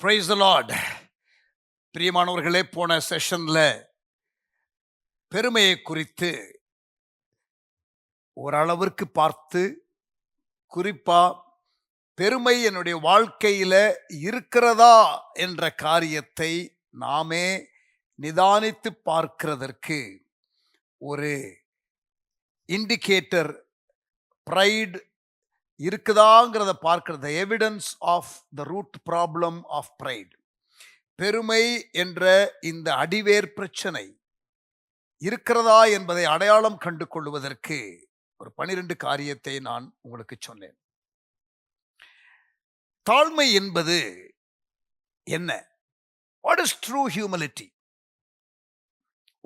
Praise the Lord. பிரியமானவர்களே, போன செஷன்ல பெருமையை குறித்து ஓரளவிற்கு பார்த்து, குறிப்பா பெருமை என்னுடைய வாழ்க்கையில இருக்கிறதா என்ற காரியத்தை நாமே நிதானித்து பார்க்கிறதற்கு ஒரு இண்டிகேட்டர் பிரைட் இருக்குதாங்கிறத பார்க்கிறது. Evidence of the root problem of pride. பெருமை என்ற இந்த அடிவேர் பிரச்சனை இருக்கிறதா என்பதை அடையாளம் கண்டு கொள்வதற்கு ஒரு 12 காரியத்தை நான் உங்களுக்கு சொன்னேன். தாழ்மை என்பது என்ன? What is true humility?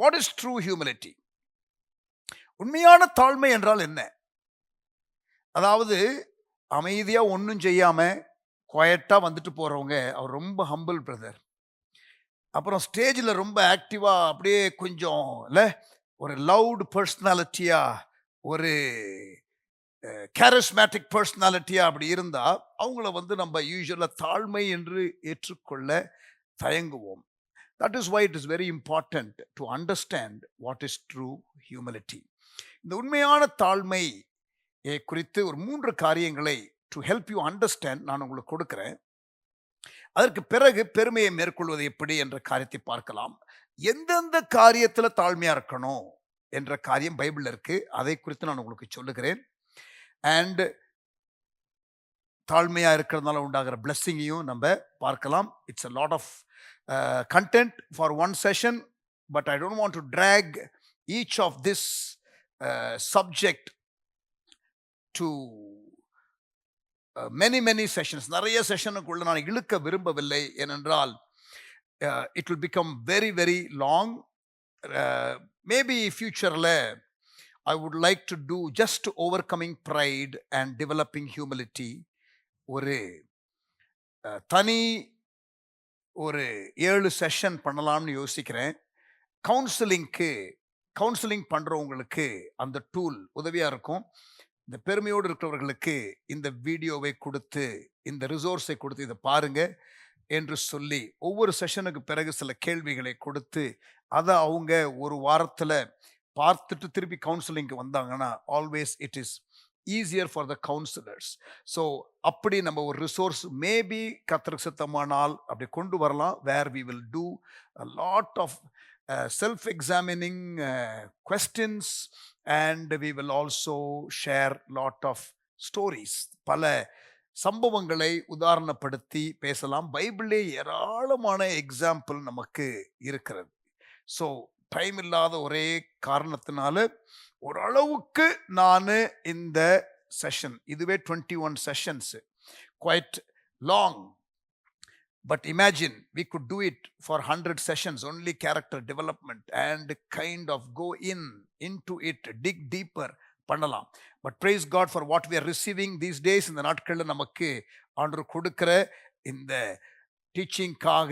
What is true humility? உண்மையான தாழ்மை என்றால் என்ன? அதாவது அமைதியா ஒன்றும் செய்யாம குவைட்டா வந்துட்டு போறவங்க அவர் ரொம்ப ஹம்பிள் பிரதர். அப்புறம் ஸ்டேஜில் ரொம்ப ஆக்டிவா அப்படியே கொஞ்சம் இல்லை ஒரு லவுட் பர்சனாலிட்டியா, ஒரு கேரிஸ்மேட்டிக் பர்சனாலிட்டியா அப்படி இருந்தா அவங்கள நம்ம யூஸ்வலா தாழ்மை என்று ஏற்றுக்கொள்ள தயங்குவோம். That is why it is very important to understand what is true humility. இந்த உண்மையான தாழ்மை குறித்து ஒரு 3 காரியங்களை டு ஹெல்ப் யூ அண்டர்ஸ்டாண்ட் நான் உங்களுக்கு கொடுக்கிறேன். அதற்கு பிறகு பெருமையை மேற்கொள்வது எப்படி என்ற காரியத்தை பார்க்கலாம். எந்தெந்த காரியத்தில் தாழ்மையா இருக்கணும் என்ற காரியம் பைபிள்ல இருக்கு, அதை குறித்து நான் உங்களுக்கு சொல்லுகிறேன். அண்ட் தாழ்மையா இருக்கிறதுனால உண்டாகிற பிளெஸிங்கையும் நம்ம பார்க்கலாம். It's a lot of content for one session, but I don't want to drag each of this subject to many sessions. நிறைய செஷனுக்குள்ள நான் இழுக்க விரும்பவில்லை. ஏனென்றால் it will become very long. Maybe futureல I would like to do just overcoming pride and developing humility. ஒரு தனி ஒரு 7 session பண்ணலாம்னு யோசிக்கிறேன். கவுன்சிலிங் பண்றவங்களுக்கு அந்த டூல் உதவியா இருக்கும். இந்த பெருமையோடு இருக்கிறவர்களுக்கு இந்த வீடியோவை கொடுத்து, இந்த ரிசோர்ஸை கொடுத்து இதை பாருங்க என்று சொல்லி ஒவ்வொரு செஷனுக்கு பிறகு சில கேள்விகளை கொடுத்து அதை அவங்க ஒரு வாரத்தில் பார்த்துட்டு திருப்பி கவுன்சிலிங்க்கு வந்தாங்கன்னா always it is easier for the counsellors. So அப்படி நம்ம ஒரு ரிசோர்ஸ் மேபி கர்த்தருக்கு சித்தமானால் அப்படி கொண்டு வரலாம். Where we will do a lot of self-examining questions and we will also share lot of stories. பல சம்பவங்களை உதாரணப்படுத்தி பேசலாம். பைபிளே ஏராளமான எக்ஸாம்பிள் நமக்கு இருக்கிறது. ஸோ டைம் இல்லாத ஒரே காரணத்தினால ஓரளவுக்கு நான் இந்த செஷன், இதுவே 21 sessions, quite long. But imagine we could do it for 100 sessions, only character development, and kind of go into it, dig deeper பண்ணலாம். But praise God for what we are receiving these days. இந்த நாட்களில் நமக்கு ஆண்டவர் கொடுக்கிற இந்த டீச்சிங்காக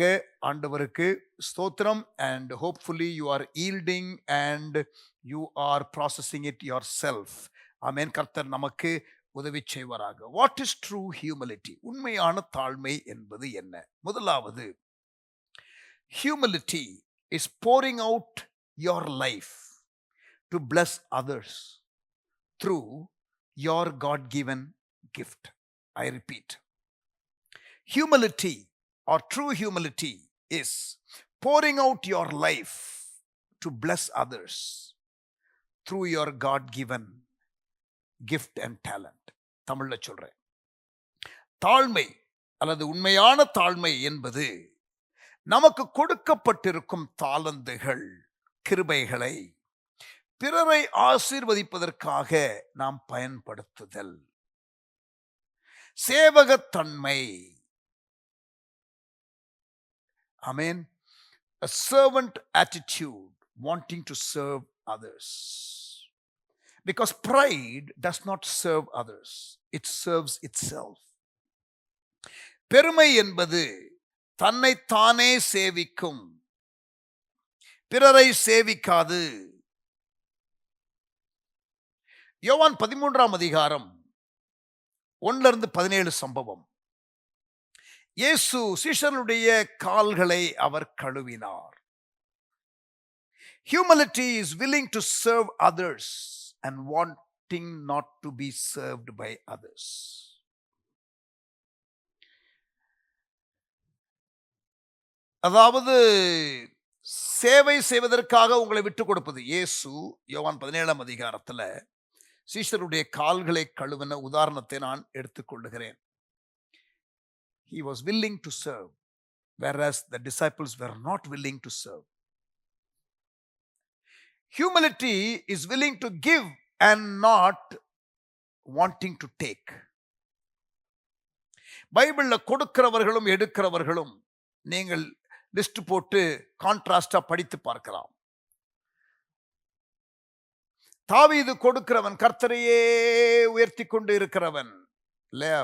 ஆண்டவருக்கு ஸ்தோத்திரம். and hopefully you are yielding and you are processing it yourself. ஆமென். கர்த்தர் நமக்கு உதவி செய்வாராக. What is true humility? உண்மையான தாழ்மை என்பது என்ன? முதலாவது, humility is pouring out your life to bless others through your God-given gift. I repeat, humility or true humility is pouring out your life to bless others through your God-given gift and talent. தமிழ்ல சொல்றேன். தாழ்மை அல்லது உண்மையான தாழ்மை என்பது நமக்கு கொடுக்கப்பட்டிருக்கும் தாளந்துகள், கிருபைகளை பிறரை ஆசீர்வதிப்பதற்காக நாம் பயன்படுத்துதல். சேவகத்தன்மை. ஆமென். a servant attitude, wanting to serve others. Because pride does not serve others, it serves itself. பெருமை என்பது தன்னைத்தானே சேவிக்கும், பிறரை சேவிக்காது. யோவான் 13 அதிகாரம் 1-17 சம்பவம். இயேசு சீஷருடைய கால்களை அவர் கழுவினார். Humility is willing to serve others and wanting not to be served by others. அதாவது சேவை செய்வதற்காக உங்களை விட்டுக் கொடுப்பது. இயேசு யோவான் 17ஆம் அதிகாரத்துல சீஷருடைய கால்களை கழுவின உதாரணத்தை நான் எடுத்துக்கொள்ளுகிறேன். He was willing to serve, whereas the disciples were not willing to serve. Humility is willing to give and not wanting to take. பைபிள்ல கொடுக்கிறவர்களும் எடுக்கிறவர்களும் நீங்கள் லிஸ்ட் போட்டு கான்ட்ராஸ்டா படித்து பார்க்கலாம். தாவீது கொடுக்கிறவன், கர்த்தரையே உயர்த்தி கொண்டு இருக்கிறவன் இல்லையா?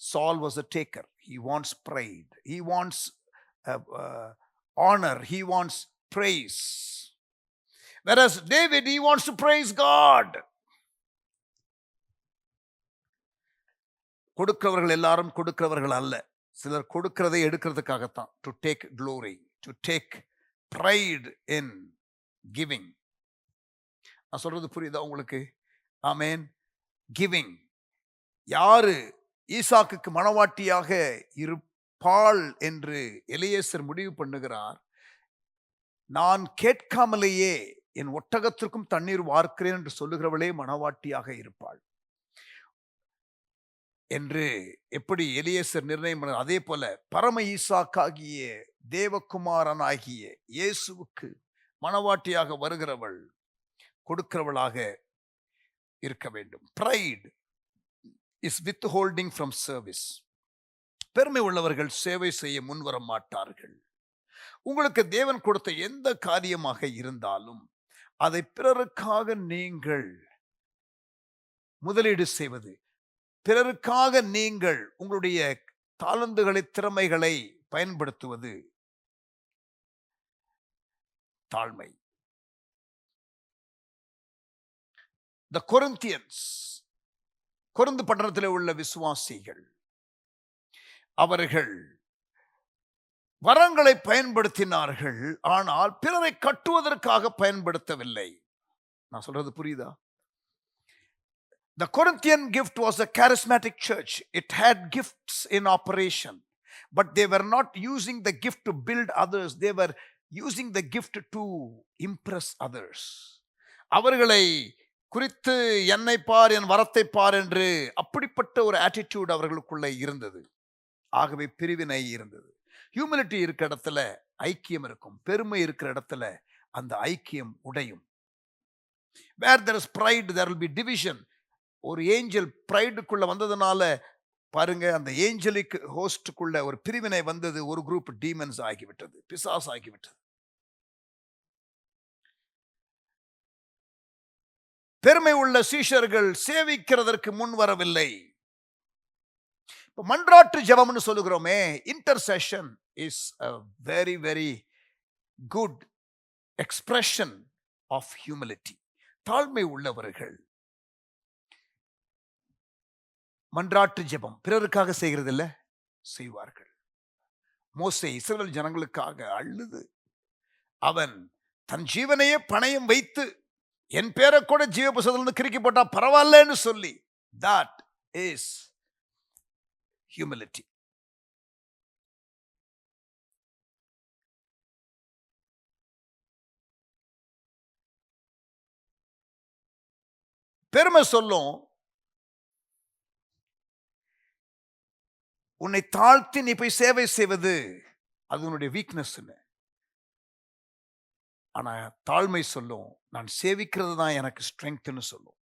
Saul was a taker. He wants pride. He wants honor. He wants praise. Whereas David, he wants to praise God. கொடுக்கிறவர்கள் எல்லாரும் கொடுக்கிறவர்கள் அல்ல. சிலர் கொடுக்கிறதை எடுக்கிறதுக்காகத்தான். To take glory, to take pride in giving. நான் சொல்றது புரியுதா உங்களுக்கு? ஆமேன். கிவிங். யாரு ஈசாக்குக்கு மணவாட்டியாக இருப்பாள் என்று எலியேசர் முடிவு பண்ணுகிறார். நான் கேட்காமலேயே என் ஒட்டகத்திற்கும் தண்ணீர் வார்க்கிறேன் என்று சொல்லுகிறவளே மணவாட்டியாக இருப்பாள் என்று எப்படி எலியேசர் நிர்ணயம் பண்ண, அதே போல பரம ஈசாக்காகிய தேவகுமாரனாகிய இயேசுவுக்கு மணவாட்டியாக வருகிறவள் கொடுக்கிறவளாக இருக்க வேண்டும். Pride is withholding from service. பெருமை உள்ளவர்கள் சேவை செய்ய முன்வர மாட்டார்கள். உங்களுக்கு தேவன் கொடுத்த எந்த காரியமாக இருந்தாலும் அதை பிறருக்காக நீங்கள் முதலீடு செய்வது, பிறருக்காக நீங்கள் உங்களுடைய தாளந்துகளை, திறமைகளை பயன்படுத்துவது தாழ்மை. The Corinthians, கொரிந்து பட்டணத்தில் உள்ள விசுவாசிகள், அவர்கள் வரங்களை பயன்படுத்தினார்கள், ஆனால் பிறரை கட்டுவதற்காக பயன்படுத்தவில்லை. நான் சொல்றது புரியுதா? The Corinthian gift was a charismatic church. It had gifts in operation, but they were not using the gift to build others. They were using the gift to impress others. அவர்களை குறித்து என்னை பார், என் வரத்தை பார் என்று அப்படிப்பட்ட ஒரு ஆட்டிடியூட் அவர்களுக்குள்ள இருந்தது. ஆகவே பிரிவினை இருந்தது. ஹியூமிலிட்டி இருக்கிற இடத்துல ஐக்கியம் இருக்கும். பெருமை இருக்கிற இடத்துல அந்த ஐக்கியம் உடையும். Where there is pride, there will be division. ஒரு ஏஞ்சல் பிரைடுக்குள்ள வந்ததுனால பாருங்க, அந்த ஏஞ்சலிக் ஹோஸ்டுக்குள்ள ஒரு பிரிவினை வந்தது. ஒரு குரூப் டீமன்ஸ் ஆகிவிட்டது, பிசாஸ் ஆகிவிட்டது. பெருமை உள்ள சீஷர்கள் சேவிக்கிறதற்கு முன் வரவில்லை. மன்றாட்டு ஜெபம்னு சொல்லுகிறோமே, intercession is a very very good expression of humility. தாழ்மை உள்ளவர்கள் மன்றாட்டு ஜெபம் பிறருக்காக செய்கிறது இல்ல, செய்வார்கள். மோசே இஸ்ரவேல் ஜனங்களுக்காக அழுது, அவன் தன் ஜீவனையே பணயம் வைத்து என் பேரை கூட ஜீவ புஸ்தகத்திலிருந்து கிறுக்கி போட்டா பரவாயில்லன்னு சொல்லி, that is humility. பெருமை சொல்லும், உன்னை தாழ்த்தி நீ போய் சேவை செய்வது அது உன்னுடைய வீக்னஸ். ஆனா தாழ்மை சொல்லும், நான் சேவிக்கிறது தான் எனக்கு ஸ்ட்ரெங்க்னு சொல்லும்.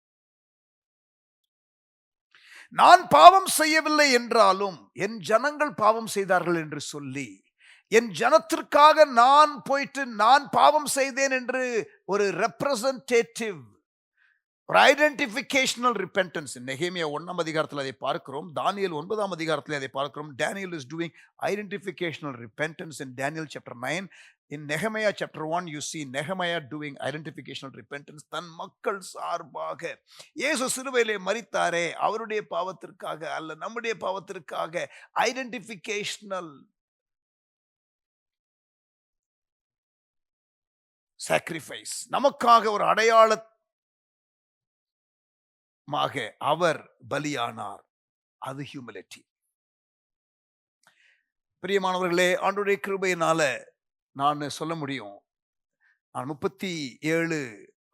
நான் பாவம் செய்யவில்லை என்றாலும் என் ஜனங்கள் பாவம் செய்தார்கள் என்று சொல்லி, என் ஜனத்திற்காக நான் போயிட்டு நான் பாவம் செய்தேன் என்று ஒரு ரெப்ரசன்டேட்டிவ், ஒரு ஐடென்டிஃபிகேஷனல் ரிப்பென்டன்ஸ். நெகேமியா 1ஆம் அதிகாரத்தில் அதை பார்க்கிறோம். தானியேல் 9ஆம் அதிகாரத்தில் அதை பார்க்கிறோம். Daniel is doing identificational repentance in Daniel chapter 9. In Nehemiah chapter 1, you see Nehemiah doing identificational repentance. தன் மக்கள் சார்பாக இயேசு சிலுவையிலே மரித்தாரே, அவருடைய பாவத்திற்காக அல்ல நம்முடைய பாவத்திற்காக ஐடென்டிஃபிகேஷனல் sacrifice. நமக்காக ஒரு அடையாளமாக அவர் பலியானார். அது ஹியூமிலிட்டி. பிரியமானவர்களே, ஆண்டவருடைய கிருபையினால நான் சொல்ல முடியும், நான் 37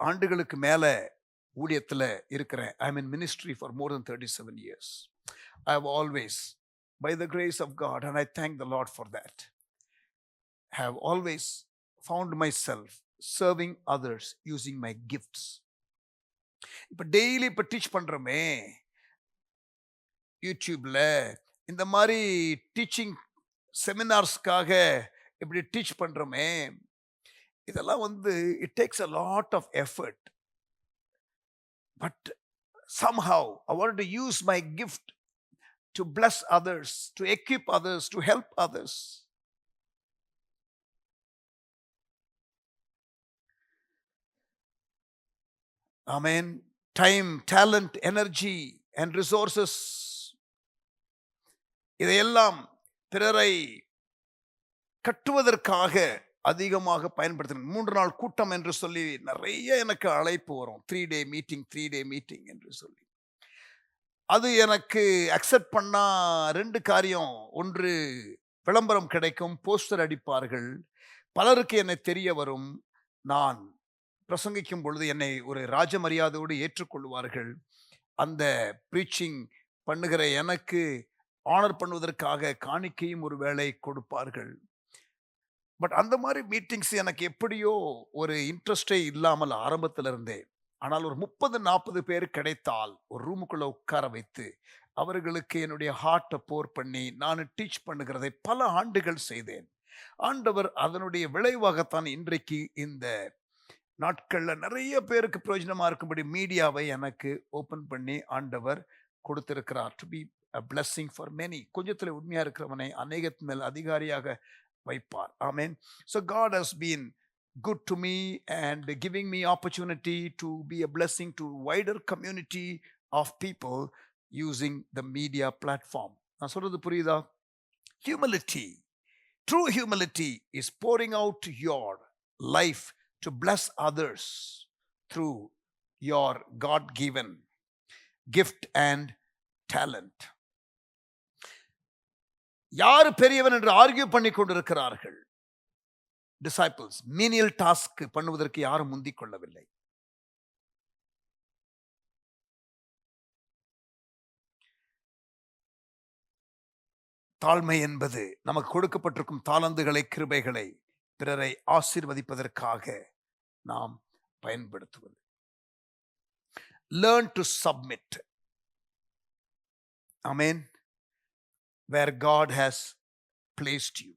ஆண்டுகளுக்கு மேல ஊழியத்தில் இருக்கிறேன். I am in ministry for more then 37 years. I have always, by the grace of God, and I thank the Lord for that, have always found myself serving others using my gifts. இப்ப daily இப்ப teach பண்றோமே யூடியூப்ல, இந்த மாதிரி teaching செமினார்ஸ்க்காக இப்படி teach பண்றோமே, இதெல்லாம் வந்து it takes a lot of effort. But somehow I wanted to use my gift to bless others, to equip others, to help others. Amen. Time, talent, energy and resources, இதையெல்லாம் பிறரை கட்டுவதற்காக அதிகமாக பயன்படுத்தினேன். 3 நாள் கூட்டம் என்று சொல்லி நிறைய எனக்கு அழைப்பு வரும். 3-day மீட்டிங் என்று சொல்லி. அது எனக்கு அக்செப்ட் பண்ணா 2 காரியம். ஒன்று, விளம்பரம் கிடைக்கும், போஸ்டர் அடிப்பார்கள், பலருக்கு என்னை தெரிய வரும், நான் பிரசங்கிக்கும் பொழுது என்னை ஒரு ராஜ மரியாதையோடு ஏற்றுக்கொள்வார்கள். அந்த ப்ரீச்சிங் பண்ணுகிற எனக்கு ஆனர் பண்ணுவதற்காக காணிக்கையும் ஒரு வேளை கொடுப்பார்கள். பட் அந்த மாதிரி மீட்டிங்ஸ் எனக்கு எப்படியோ ஒரு இன்ட்ரெஸ்டே இல்லாமல் ஆரம்பத்தில் இருந்தே. ஆனால் ஒரு 30-40 பேர் கிடைத்தால் ஒரு ரூமுக்குள்ள உட்கார வைத்து அவர்களுக்கு என்னுடைய ஹார்ட்டை போர் பண்ணி நான் டீச் பண்ணுகிறதை பல ஆண்டுகள் செய்தேன். ஆண்டவர் அதனுடைய விளைவாகத்தான் இன்றைக்கு இந்த நாட்களில் நிறைய பேருக்கு பிரயோஜனமா இருக்கும்படி மீடியாவை எனக்கு ஓபன் பண்ணி ஆண்டவர் கொடுத்திருக்கிறார். To be a blessing for many. கொஞ்சத்தில் உண்மையா இருக்கிறவனை அநேகத்தின் மேல் அதிகாரியாக வைப்பார். Amen. So God has been good to me and giving me opportunity to be a blessing to wider community of people using the media platform. நான் சொல்றது புரியுதா? Humility, true humility is pouring out your life to bless others through your God-given gift and talent. யாரு பெரியவன் என்று argue பண்ணி கொண்டிருக்கிறார்கள் disciples. Menial task பண்ணுவதற்கு யாரும் முந்திக் கொள்ளவில்லை. தாழ்மை என்பது நமக்கு கொடுக்கப்பட்டிருக்கும் தாளந்துகளை, கிருபைகளை பிறரை ஆசீர்வதிப்பதற்காக நாம் பயன்படுத்துவது. Learn to submit. Amen. Where God has placed you.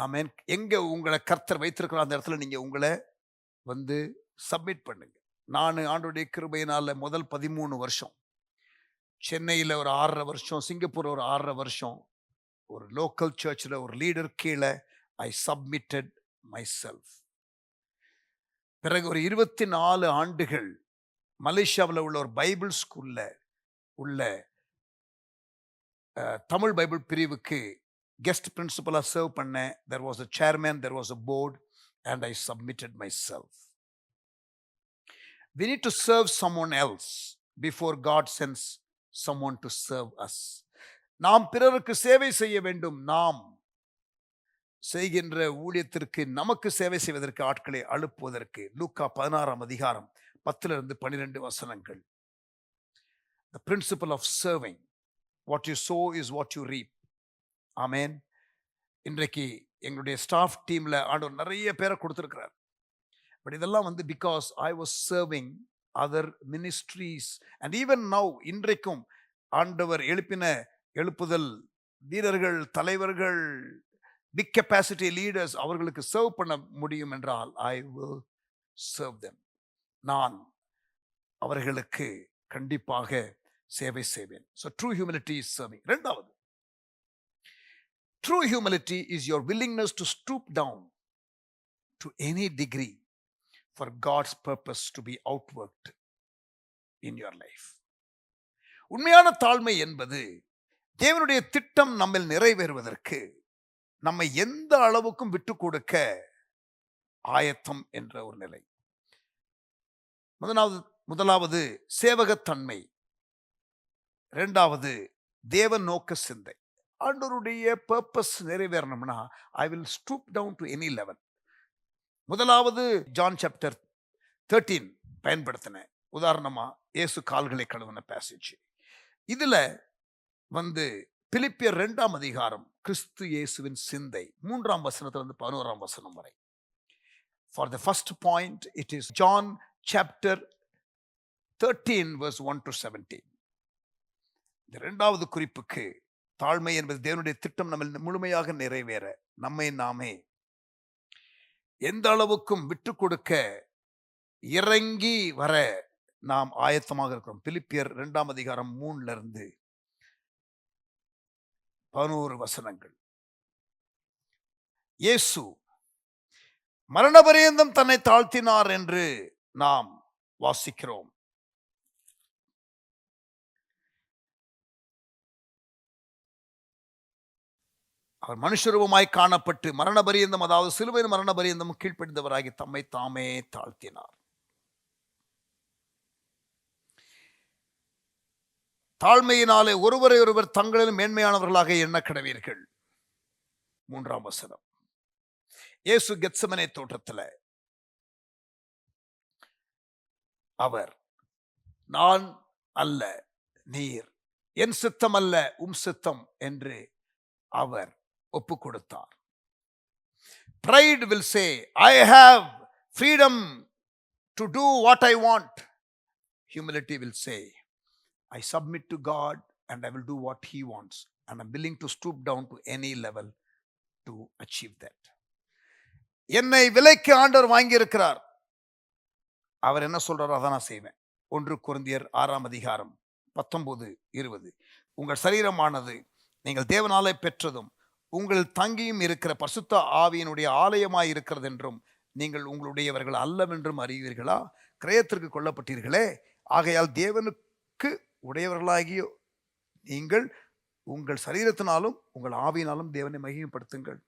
Amen. எங்க உங்களை கர்த்தர் வைத்திருக்கிற அந்த இடத்துல நீங்க உங்களை வந்து சப்மிட் பண்ணுங்க. நான் ஆண்டவருடைய கிருபையினால முதல் 13 வருஷம் சென்னையில் ஒரு 6.5 வருஷம், சிங்கப்பூர் ஒரு 6.5 வருஷம், ஒரு லோக்கல் சர்ச்சில் ஒரு லீடர் கீழே ஐ சப்மிட்டட் மை செல்ஃப். பிறகு ஒரு 24 ஆண்டுகள் மலேசியாவில் உள்ள ஒரு பைபிள் ஸ்கூல்ல உள்ள தமிழ் பைபிள் பிரிவுக்கு கெஸ்ட் பிரின்சிபலாக சர்வ் பண்ணேன். There was a chairman, there was a board, and I submitted myself. We need to serve someone else before God sends someone to serve us. நாம் பிறருக்கு சேவை செய்ய வேண்டும். நாம் செய்கின்ற ஊழியத்திற்கு நமக்கு சேவை செய்வதற்கு ஆட்களை அனுப்புவதற்கு. லூக்கா 16ஆம் அதிகாரம் 10-12 வசனங்கள். The principle of serving. What you sow is what you reap. Amen. இன்றைக்கு எங்களுடைய ஸ்டாஃப் டீம்ல ஆண்டவர் நிறைய பேரை கொடுத்திருக்கிறார். பட் இதெல்லாம் வந்து because I was serving other ministries. And even now, இன்றைக்கும் ஆண்டவர் எழுப்புதல் வீரர்கள், தலைவர்கள், பிக் கெப்பாசிட்டி லீடர்ஸ், அவர்களுக்கு சர்வ் பண்ண முடியும் என்றால் ஐ வில் சர்வ் தெம். நான் அவர்களுக்கு கண்டிப்பாக சேவை செய்வேன். So true humility is serving. இரண்டாவது, true humility is your willingness to stoop down to any degree for God's purpose to be outworked in your life. உண்மையான தாழ்மை என்பது தேவனுடைய திட்டம் நம்மில் நிறைவேறுவதற்கு நம்மை எந்த அளவுக்கும் விட்டு கொடுக்க ஆயத்தம் என்ற ஒரு நிலை. முதலாவது சேவகத்தன்மை, இரண்டாவது தேவ நோக்க சிந்தை. ஆண்டவருடைய பர்பஸ் நிறைவேறணும்னா I will stoop down to any level. முதலாவது ஜான் சாப்டர் 13 பயன்படுத்தின உதாரணமா இயேசு கால்களை கழுவின பேசேஜ். இதுல பிலிப்பியர் 2ஆம் அதிகாரம் கிறிஸ்து இயேசுவின் சிந்தை 3ஆம் வசனத்திலிருந்து 11ஆம் வசனம் வரை. For the first point, it is John chapter 13 verse 1 to 17. இந்த இரண்டாவது குறிப்புக்கு தாழ்மை என்பது தேவனுடைய திட்டம் நம்ம முழுமையாக நிறைவேற நம்மை நாமே எந்த அளவுக்கும் விட்டு கொடுக்க இறங்கி வர நாம் ஆயத்தமாக இருக்கிறோம். பிலிப்பியர் 2ஆம் அதிகாரம் 3 11 வசனங்கள். இயேசு மரணபரியந்தம் தன்னை தாழ்த்தினார் என்று நாம் வாசிக்கிறோம். அவர் மனுஷரூபமாய் காணப்பட்டு மரணபரியந்தம், அதாவது சிலுவையின் மரணபரியந்தம் கீழ்ப்படிந்தவராகி தம்மை தாமே தாழ்த்தினார். தாழ்மையினாலே ஒருவரை ஒருவர் தங்களிலும் மேன்மையானவர்களாக எண்ண கடவீர்கள். 3ஆம் வசனம். இயேசு கெத்செமனே தோட்டத்தில் அவர் நான் அல்ல நீர், என் சித்தம் அல்ல உம் சித்தம் என்று அவர் ஒப்பு கொடுத்தார். Pride will say, I have freedom to do what I want. Humility will say, I submit to God and I will do what He wants, and I'm willing to stoop down to any level to achieve that. என்னை விலைக்கு ஆண்டவர் வாங்கி இருக்கிறார். அவர் என்ன சொல்றாரோ அதான் நான் செய்வேன். 1 கொரிந்தியர் 6ஆம் அதிகாரம் 19-20. உங்கள் சரீரமானது நீங்கள் தேவனாலே பெற்றதும் உங்கள் தங்கியும் இருக்கிற பரிசுத்த ஆவியினுடைய ஆலயமாய் இருக்கிறது என்றும் நீங்கள் உங்களுடையவர்கள் அல்லவென்றும் அறிவீர்களா? கிரயத்திற்கு கொல்லப்பட்டீர்களே, ஆகையால் தேவனுக்கு உடையவர்களாகிய நீங்கள் உங்கள் சரீரத்தினாலும் உங்கள் ஆவியினாலும் தேவனை மகிமைப்படுத்துங்கள்.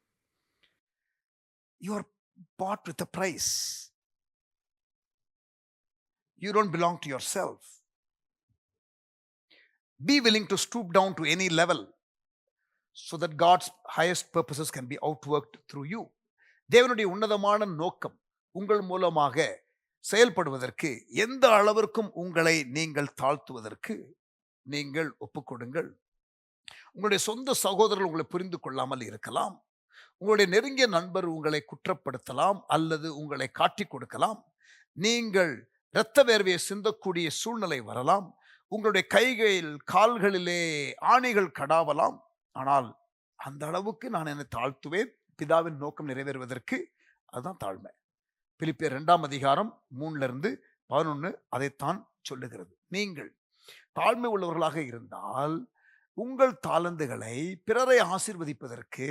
You are bought with a price. You don't belong to yourself. Be willing to stoop down to any level so that God's highest purposes can be outworked through you. தேவனுடைய உன்னதமான நோக்கம் உங்கள் மூலமாக செயல்படுவதற்கு எந்த அளவிற்கும் உங்களை நீங்கள் தாழ்த்துவதற்கு நீங்கள் ஒப்புக்கொடுங்கள். உங்களுடைய சொந்த சகோதரர்கள் உங்களை புரிந்து கொள்ளாமல் இருக்கலாம். உங்களுடைய நெருங்கிய நண்பர் உங்களை குற்றப்படுத்தலாம் அல்லது உங்களை காட்டிக் கொடுக்கலாம். நீங்கள் இரத்த வேர்வையை சிந்தக்கூடிய சூழ்நிலை வரலாம். உங்களுடைய கைகளில் கால்களிலே ஆணிகள் கடாவலாம். ஆனால் அந்த அளவுக்கு நான் என்னை தாழ்த்துவேன் பிதாவின் நோக்கம் நிறைவேறுவதற்கு. அதுதான் தாழ்மை. பிலிப்பியர் 2ஆம் அதிகாரம் 3-11 அதைத்தான் சொல்லுகிறது. நீங்கள் தாழ்மை உள்ளவர்களாக இருந்தால் உங்கள் தாளந்துகளை பிறரை ஆசீர்வதிப்பதற்கு,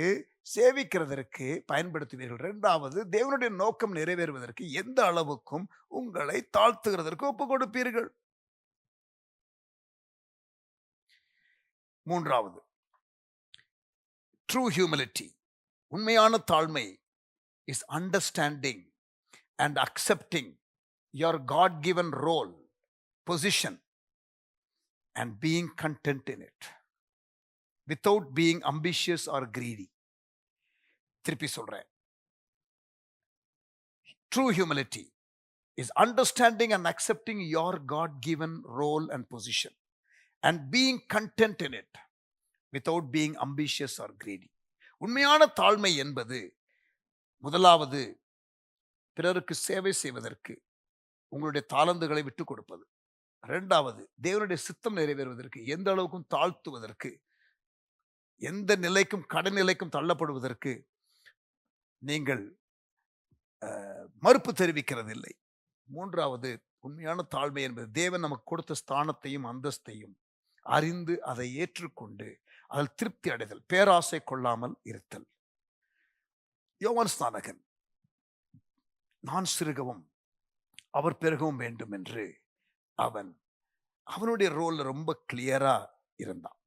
சேவிக்கிறதற்கு பயன்படுத்துவீர்கள். இரண்டாவது, தேவனுடைய நோக்கம் நிறைவேறுவதற்கு எந்த அளவுக்கும் உங்களை தாழ்த்துகிறதற்கு ஒப்பு கொடுப்பீர்கள். மூன்றாவது, ட்ரூ ஹியூமிலிட்டி, உண்மையான தாழ்மை is understanding and accepting your God-given role, position, and being content in it without being ambitious or greedy. திருப்பி சொல்றேன். True humility is understanding and accepting your God-given role and position and being content in it without being ambitious or greedy. உண்மையான தாழ்மை என்பது முதலாவது பிறருக்கு சேவை செய்வதற்கு உங்களுடைய தாளந்துகளை விட்டு கொடுப்பது. இரண்டாவது, தேவனுடைய சித்தம் நிறைவேறுவதற்கு எந்த அளவுக்கும் தாழ்த்துவதற்கு, எந்த நிலைக்கும் கடைநிலைக்கும் தள்ளப்படுவதற்கு நீங்கள் மறுப்பு தெரிவிக்கிறதில்லை. மூன்றாவது, உண்மையான தாழ்மை என்பது தேவன் நமக்கு கொடுத்த ஸ்தானத்தையும் அந்தஸ்தையும் அறிந்து அதை ஏற்றுக்கொண்டு அதில் திருப்தி அடைதல், பேராசை கொள்ளாமல் இருத்தல். யோவான் ஸ்நானகன் நான் சிறுகவும் அவர் பெருகவும் வேண்டும் என்று அவனுடைய ரோல் ரொம்ப கிளியரா இருந்தான்.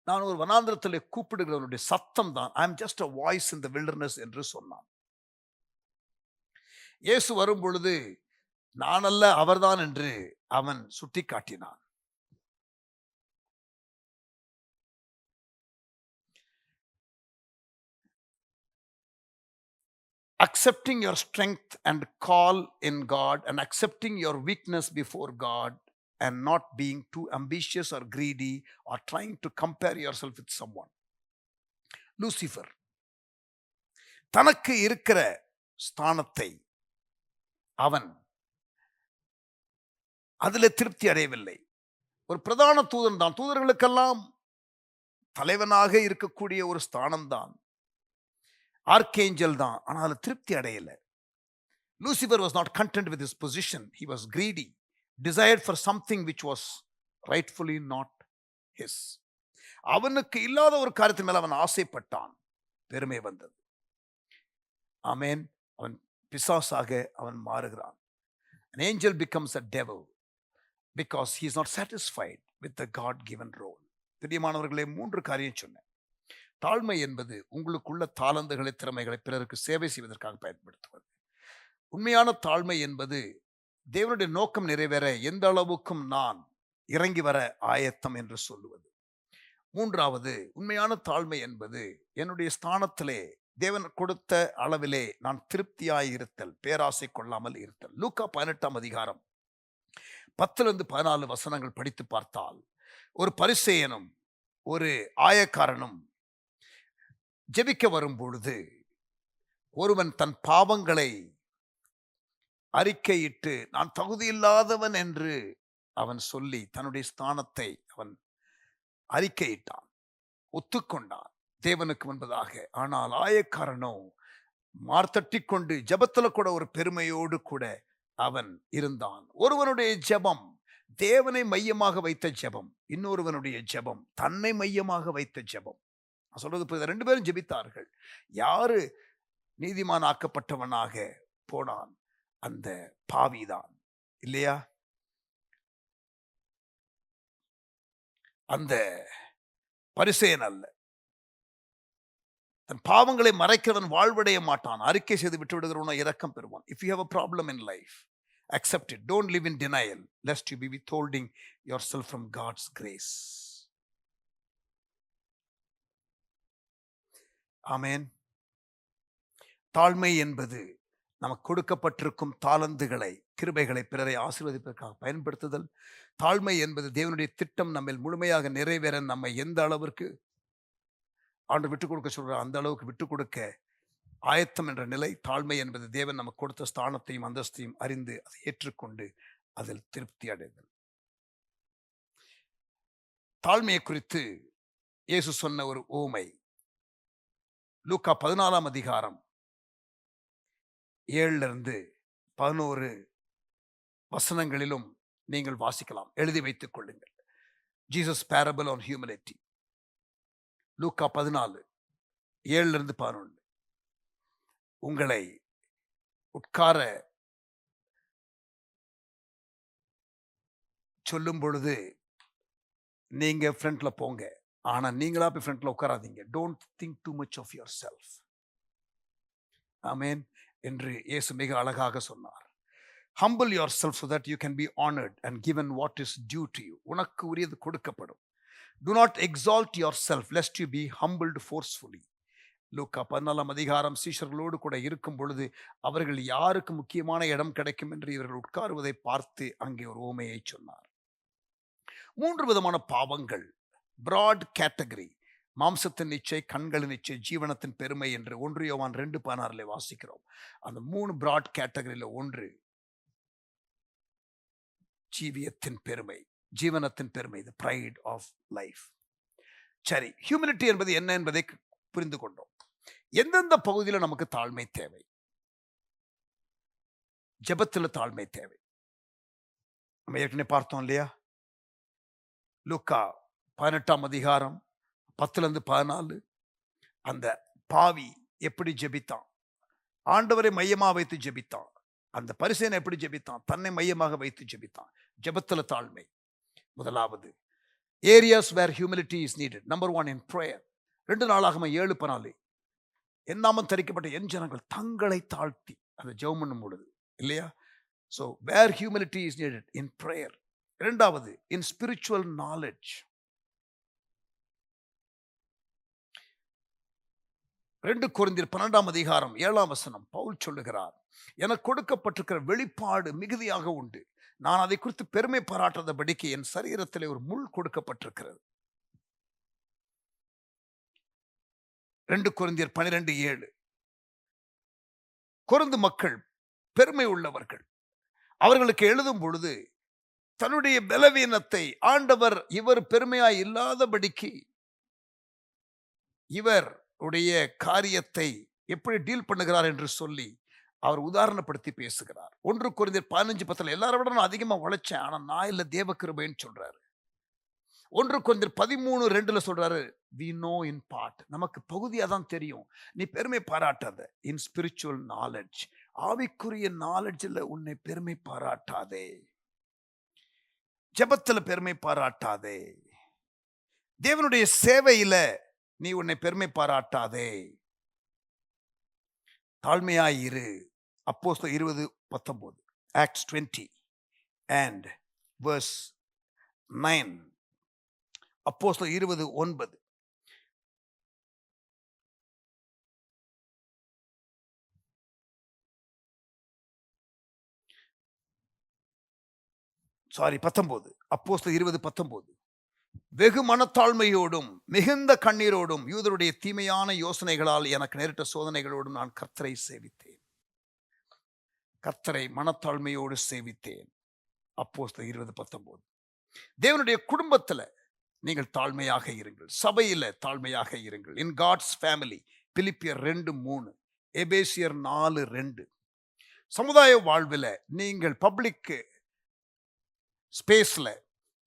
நான் ஒரு வனாந்திரத்தில் கூப்பிடுகிறவனுடைய சத்தம் தான், I am just a voice in the wilderness என்று சொன்னான். இயேசு வரும் பொழுது நான் அல்ல அவர்தான் என்று அவன் சுட்டி காட்டினான். Accepting your strength and call in God and accepting your weakness before God and not being too ambitious or greedy or trying to compare yourself with someone. Lucifer தனக்கு இருக்கிற ஸ்தானத்தை அவன் அதில் திருப்தி அடையவில்லை. ஒரு பிரதான தூதன் தான், தூதர்களுக்கெல்லாம் தலைவனாக இருக்கக்கூடிய ஒரு ஸ்தானம் தான், ஆர்கேஞ்சல் தான். ஆனால் திருப்தி அடையல. Lucifer was not content with his position. He was greedy, desired for something which was rightfully not his. அவனுக்கு இல்லாத ஒரு காரியத்தின் மேல அவன் ஆசைப்பட்டான், பெருமை வந்தது. ஆமென். அவன் பிசாசாக அவன் மாறுகிறான். An angel becomes a devil because he is not satisfied with the God given role. பிரியமானவர்களே, 3 காரியம் சொன்னேன். தாழ்மை என்பது உங்களுக்குள்ள தாளந்துகளை, திறமைகளை பிறருக்கு சேவை செய்வதற்காக பயன்படுத்துவது. உண்மையான தாழ்மை என்பது தேவனுடைய நோக்கம் நிறைவேற எந்த அளவுக்கும் நான் இறங்கி வர ஆயத்தம் என்று சொல்லுவது. 3வது, உண்மையான தாழ்மை என்பது என்னுடைய ஸ்தானத்திலே தேவன் கொடுத்த அளவிலே நான் திருப்தியாய் இருத்தல், பேராசை கொள்ளாமல் இருத்தல். லூக்கா 18ஆம் அதிகாரம் 10-14 வசனங்கள் படித்து பார்த்தால், ஒரு பரிசேயனும் ஒரு ஆயக்காரனும் ஜெபிக்க வரும் பொழுது ஒருவன் தன் பாவங்களை அறிக்கையிட்டு நான் தகுதியில்லாதவன் என்று அவன் சொல்லி தன்னுடைய ஸ்தானத்தை அவன் அறிக்கையிட்டான், ஒத்துக்கொண்டான் தேவனுக்கு முன்பதாக. ஆனால் ஆயக்காரனோ மார்த்தட்டி கொண்டு ஜெபத்துல கூட ஒரு பெருமையோடு கூட அவன் இருந்தான். ஒருவனுடைய ஜெபம் தேவனை மையமாக வைத்த ஜெபம், இன்னொருவனுடைய ஜெபம் தன்னை மையமாக வைத்த ஜெபம். நான் சொல்றது புரியுதா? 2 பேரும் ஜெபித்தார்கள். யாரு நீதிமான் ஆக்கப்பட்டவனாக போனான்? அந்த பாவிதான், இல்லையா? அந்த பரிசேயன் அல்ல. தன் பாவங்களை மறைக்கிறவன் வாழ்வடைய மாட்டான், அறிக்கை செய்து விட்டு விடுகிறவனோ இரக்கம் பெறுவான். If you have a problem in life, accept it. Don't live in denial lest you be withholding yourself from God's grace. ஆமென். தாழ்மை என்பது நமக்கு கொடுக்கப்பட்டிருக்கும் தாளந்துகளை, கிருபைகளை பிறரை ஆசீர்வதிப்பதற்காக பயன்படுத்துதல். தாழ்மை என்பது தேவனுடைய திட்டம் நம்மில் முழுமையாக நிறைவேற நம்மை எந்த அளவிற்கு ஆண்டவர் விட்டுக் கொடுக்க சொல்றார் அந்த அளவுக்கு விட்டுக் கொடுக்க ஆயத்தம் என்ற நிலை. தாழ்மை என்பது தேவன் நமக்கு கொடுத்த ஸ்தானத்தையும் அந்தஸ்தையும் அறிந்து அதை ஏற்றுக்கொண்டு அதில் திருப்தி அடைதல். தாழ்மையை குறித்து இயேசு சொன்ன ஒரு ஓமை லூக்கா 14ஆம் அதிகாரம் 7-11 வசனங்களிலும் நீங்கள் வாசிக்கலாம், எழுதி வைத்துக் கொள்ளுங்கள். ஜீசஸ் பேரபிள் ஆன் ஹியூமிலிட்டி, லூக்கா 14:7-11. உங்களை உட்கார சொல்லும் பொழுது நீங்க ஃப்ரண்ட்ல போங்க, ஆனா நீங்களா போய் ஃப்ரண்ட்ல உட்காராதீங்க. Don't think too much of yourself. ஆமென் என்று இயேசு மிக அழகாக சொன்னார். Humble yourself so that you can be honored and given what is due to you. உனக்கு உரியது கொடுக்கப்படும். Do not exalt yourself lest you be humbled forcefully. லூக்கா 14ஆம் அதிகாரம் சீஷர்களோடு கூட இருக்கும் பொழுது அவர்கள் யாருக்கு முக்கியமான இடம் கிடைக்கும் என்று இவர்கள் உட்காருவதை பார்த்து அங்கே ஒரு உவமையை சொன்னார். 3 விதமான பாவங்கள், பிராட் கேட்டகரி. மாம்சத்தின் இச்சை, கண்களின் இச்சை, ஜீவனத்தின் பெருமை என்று 1 யோவான் 2:16 வாசிக்கிறோம். அந்த 3 பிராட் கேட்டகரியில ஒன்று ஜீவியத்தின் பெருமை, ஜீவனத்தின் பெருமை, the pride of life. சரி, ஹியூமிலிட்டி என்பது என்ன என்பதை புரிந்து கொண்டோம். எந்தெந்த பகுதியில் நமக்கு தாழ்மை தேவை? ஜெபத்தில் தாழ்மை தேவை, நம்ம ஏற்கனவே பார்த்தோம் இல்லையா? லூக்கா 18ஆம் அதிகாரம் 10-14 அந்த பாவி எப்படி ஜெபித்தான், ஆண்டவரை மையமா வைத்து ஜெபித்தான். அந்த பரிசேயன் எப்படி ஜெபித்தான், தன்னை மையமாக வைத்து ஜெபித்தான். ஜெபத்துல தாழ்மை முதலாவது. Areas where humility is needed. Number 1 in prayer. 2 நாளாகமம் 7:14 என் நாமம் தரிக்கப்பட்ட என் ஜனங்கள் தங்களை தாழ்த்தி அதை ஜெபம் பண்ணும் பொழுது இல்லையா? So where humility is needed in prayer. இரண்டாவது இன் ஸ்பிரிச்சுவல் நாலேஜ். 2 கொரிந்தியர் 12ஆம் அதிகாரம் 7ஆம் வசனம் பவுல் சொல்லுகிறார், எனக்கு கொடுக்கப்பட்டிருக்கிற வெளிப்பாடு மிகுதியாக உண்டு, நான் அதை குறித்து பெருமை பாராட்டாதபடிக்கு என் சரீரத்திலே ஒரு முள் கொடுக்கப்பட்டிருக்கிறது. 2 கொரிந்தியர் 12:7. கொரிந்து மக்கள் பெருமை உள்ளவர்கள். அவர்களுக்கு எழுதும் பொழுது தன்னுடைய பலவீனத்தை ஆண்டவர் இவர் பெருமையாய் இல்லாதபடிக்கு இவர் உடைய காரியத்தை எப்படி டீல் பண்ணுகிறார் என்று சொல்லி அவர் உதாரணப்படுத்தி பேசுகிறார். 1 கொரிந்தியர் 15:10 எல்லாரை விட நான் அதிகமா உழைச்சேன், ஆனா நான் இல்ல தேவ கிருபைன்னு சொல்றாரு. 1 கொரிந்தியர் 13:2 சொல்றாரு, we know in part. நமக்கு பகுதியா தான் தெரியும், நீ பெருமை பாராட்டாத. இன் ஸ்பிரிச்சுவல் நாலேஜ், ஆவிக்குரிய நாலேஜ்ல உன்னை பெருமை பாராட்டாதே, ஜெபத்துல பெருமை பாராட்டாதே, தேவனுடைய சேவையில நீ உன்னை பெருமை பாராட்டாதே, தாழ்மையாயிரு. அப்போஸ்தலர் 20:19, Acts 20 and verse 9. அப்போஸ்தலர் 20:9. சாரி 19. அப்போஸ்தலர் 20:19. வெகு மனத்தாழ்மையோடும் மிகுந்த கண்ணீரோடும் யூதருடைய தீமையான யோசனைகளால் எனக்கு நேரிட்ட சோதனைகளோடும் நான் கர்த்தரை சேவித்தேன். கர்த்தரை மனத்தாழ்மையோடு சேவித்தேன். அப்போஸ்தலர் 20:19. தேவனுடைய குடும்பத்துல நீங்கள் தாழ்மையாக இருங்கள், சபையில தாழ்மையாக இருங்கள். In God's family. பிலிப்பியர் 2:3, எபேசியர் 4:2. சமுதாய வாழ்வில் நீங்கள் பப்ளிக் ஸ்பேஸ்ல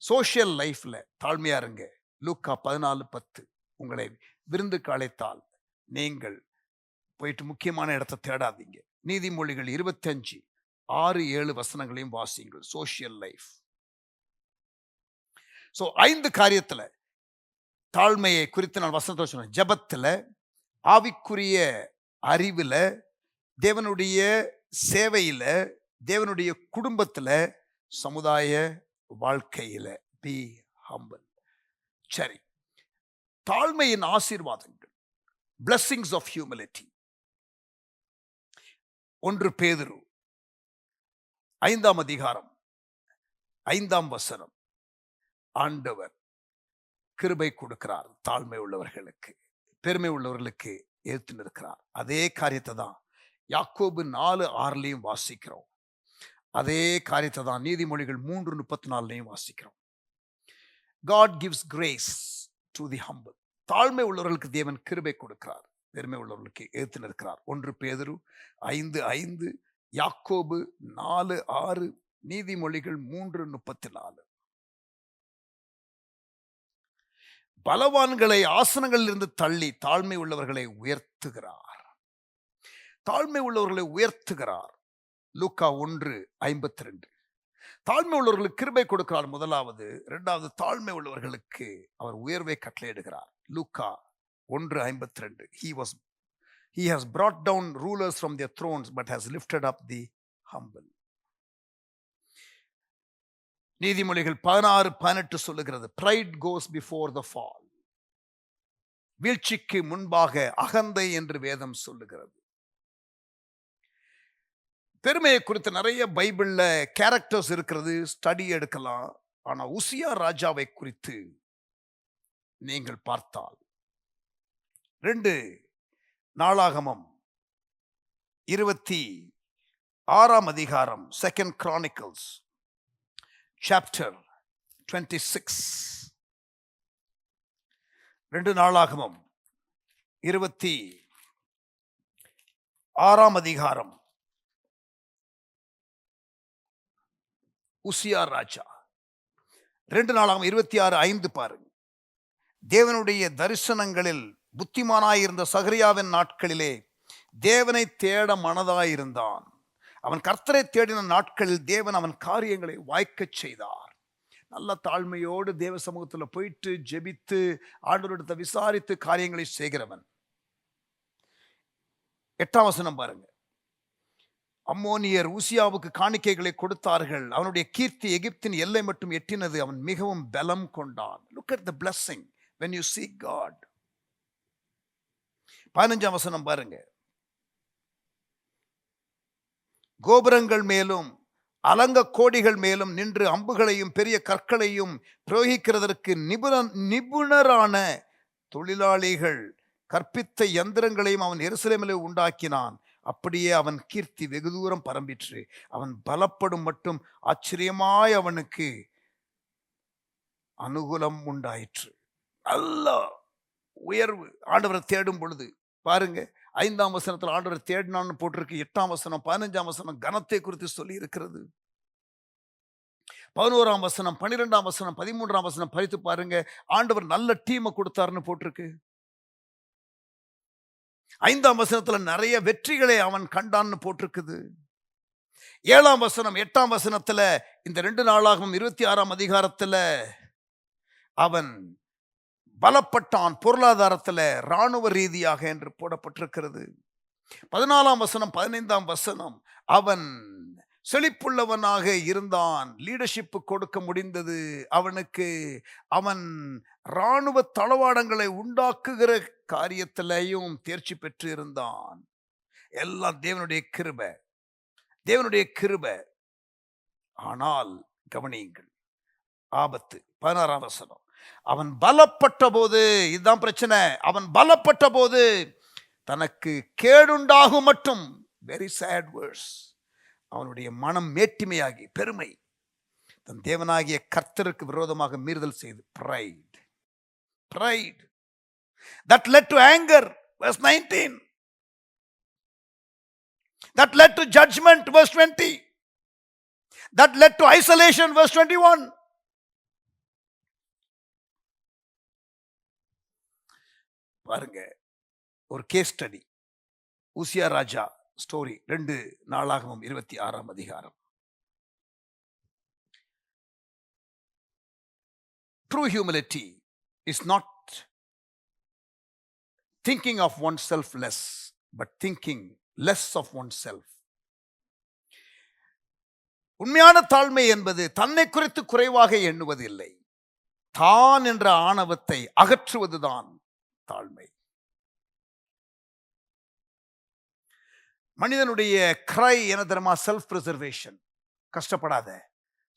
சோஷியல் லைஃப்ல தாழ்மையா இருங்க. லூக்கா 14:10 உங்களை விருந்துக்கு அழைத்தால் நீங்கள் போயிட்டு முக்கியமான இடத்தை தேடாதீங்க. நீதிமொழிகள் 25:6-7 வசனங்களையும் வாசியுங்கள். Social life. ஸோ 5 காரியத்துல தாழ்மையை குறித்து நான் வசனத்தை சொன்னேன். ஜெபத்துல, ஆவிக்குரிய அறிவுல, தேவனுடைய சேவையில, தேவனுடைய குடும்பத்துல, சமுதாய வாழ்க்கையில. B humble. சரி, தாழ்மையின் ஆசீர்வாதங்கள், blessings of humility. 1 பேதுரு 5ஆம் அதிகாரம் 5ஆம் வசனம். ஆண்டவர் கிருபை கொடுக்கிறார் தாழ்மை உள்ளவர்களுக்கு, பெருமை உள்ளவர்களுக்கு ஏத்து நிற்கிறார். அதே காரியத்தை தான் யாக்கோபு 4:6 வாசிக்கிறோம். அதே காரியத்தை தான் நீதிமொழிகள் 3:34 வாசிக்கிறோம். God gives grace to the humble. தாழ்மை உள்ளவர்களுக்கு தேவன் கிருபை கொடுக்கிறார், பெருமை உள்ளவர்களுக்கு ஏத்து நிற்கிறார். 1 பேதுரு 5:5, யாக்கோபு 4:6, நீதிமொழிகள் 3:34. பலவான்களை ஆசனங்களில் இருந்து தள்ளி தாழ்மை உள்ளவர்களை உயர்த்துகிறார். தாழ்மை உள்ளவர்களை உயர்த்துகிறார். லூக்கா 1:52. தாழ்மை உள்ளவர்களுக்கு கிருபை கொடுக்கிறார் முதலாவது. இரண்டாவது, தாழ்மை உள்ளவர்களுக்கு அவர் உயர்வை கட்டளையிடுகிறார். லூக்கா 1:52. He has brought down rulers from their thrones but has lifted up the humble. நீதிமொழிகள் 16:18 சொல்லுகிறது, pride goes before the fall. வீழ்ச்சிக்கு முன்பாக அகந்தை என்று வேதம் சொல்லுகிறது. பெருமையை குறித்து நிறைய பைபிள்ல கேரக்டர்ஸ் இருக்கிறது, ஸ்டடி எடுக்கலாம். ஆனா உசியா ராஜாவை குறித்து நீங்கள் பார்த்தால் 2 நாளாகமம் 26ஆம் அதிகாரம், 2 Chronicles chapter 26. 2 நாளாகமம் 26ஆம் அதிகாரம் உசியா ராஜா. 2 நாளாகமம் 26:5 பாருங்க. தேவனுடைய தரிசனங்களில் புத்திமானாயிருந்த சகரியாவின் நாட்களிலே தேவனை தேட மனதாயிருந்தான். அவன் கர்த்தரை தேடின நாட்களில் தேவன் அவன் காரியங்களை வாய்க்கச் செய்தார். நல்ல தாழ்மையோடு தேவ சமூகத்தில் போயிட்டு ஜெபித்து ஆண்டவரிடத்தை விசாரித்து காரியங்களை செய்கிறவன். 8ஆம் வசனம் பாருங்க. அம்மோனியர் ஊசியாவுக்கு காணிக்கைகளை கொடுத்தார்கள். அவனுடைய கீர்த்தி எகிப்தின் எல்லை மட்டும் எட்டினது. அவன் மிகவும் பலம் கொண்டான். Look at the blessing when you seek God. 15ஆம் வசனம் பாருங்க. கோபுரங்கள் மேலும் அலங்க கோடிகள் மேலும் நின்று அம்புகளையும் பெரிய கற்களையும் பிரயோகிக்கிறதற்கு நிபுணரான தொழிலாளிகள் கற்பித்த யந்திரங்களையும் அவன் எருசலேமிலே உண்டாக்கினான். அப்படியே அவன் கீர்த்தி வெகு தூரம் பரம்பிற்று. அவன் பலப்படும் மட்டும் ஆச்சரியமாய் அவனுக்கு அனுகூலம் உண்டாயிற்று. நல்ல உயர்வு. ஆண்டவரை தேடும் பொழுது பாருங்க, 5ஆம் வசனத்தில் ஆண்டவரை தேடினான்னு போட்டிருக்கு. 8ஆம் வசனம் 15ஆம் வசனம் கனத்தை குறித்து சொல்லி இருக்கிறது. 11ஆம் வசனம் 12ஆம் வசனம் 13ஆம் வசனம் படித்து பாருங்க. ஆண்டவர் நல்ல டீமை கொடுத்தாருன்னு போட்டிருக்கு. 5ஆம் வசனத்துல நிறைய வெற்றிகளை அவன் கண்டான்னு போட்டிருக்குது. 7ஆம் வசனம் 8ஆம் வசனத்துல இந்த 2 நாளாகவும் 26ஆம் அதிகாரத்துல அவன் பலப்பட்டான், பொருளாதாரத்துல இராணுவ ரீதியாக என்று போடப்பட்டிருக்கிறது. 14ஆம் வசனம் 15ஆம் வசனம் அவன் செழிப்புள்ளவனாக இருந்தான். லீடர்ஷிப் கொடுக்க முடிந்தது அவனுக்கு. அவன் இராணுவ தளவாடங்களை உண்டாக்குகிற காரியத்திலையும் தேர்ச்சி பெற்று இருந்தான். எல்லாம் தேவனுடைய கிருபை, தேவனுடைய கிருபை. ஆனால் கவனியுங்கள், ஆபத்து. 16ஆம் வசனம் அவன் பலப்பட்ட போது, இதுதான் பிரச்சனை, அவன் பலப்பட்ட போது தனக்கு கேடுண்டாகும் மட்டும், வெரி சேட் வேர்ஸ், அவனுடைய மனம் மேட்டிமையாகி பெருமை, தன் தேவனாகிய கர்த்தருக்கு விரோதமாக மீறுதல் செய்து, pride that led to anger, verse 19, that led to judgment, verse 20, that led to isolation, verse 21. பாருங்க, ஒரு கேஸ் ஸ்டடி. உசியா ராஜா ஸ்டோரி, 2 நாளாகமம் 26ஆம் அதிகாரம். True humility is not thinking of oneself less, but thinking less of oneself. உண்மையான தாழ்மை என்பது தன்னை குறித்து குறைவாக எண்ணுவது இல்லை, தான் என்ற ஆணவத்தை அகற்றுவதுதான் தாழ்மை. மனிதனுடைய கிரை என்ன தெரியுமா? Self preservation. கஷ்டப்படாத,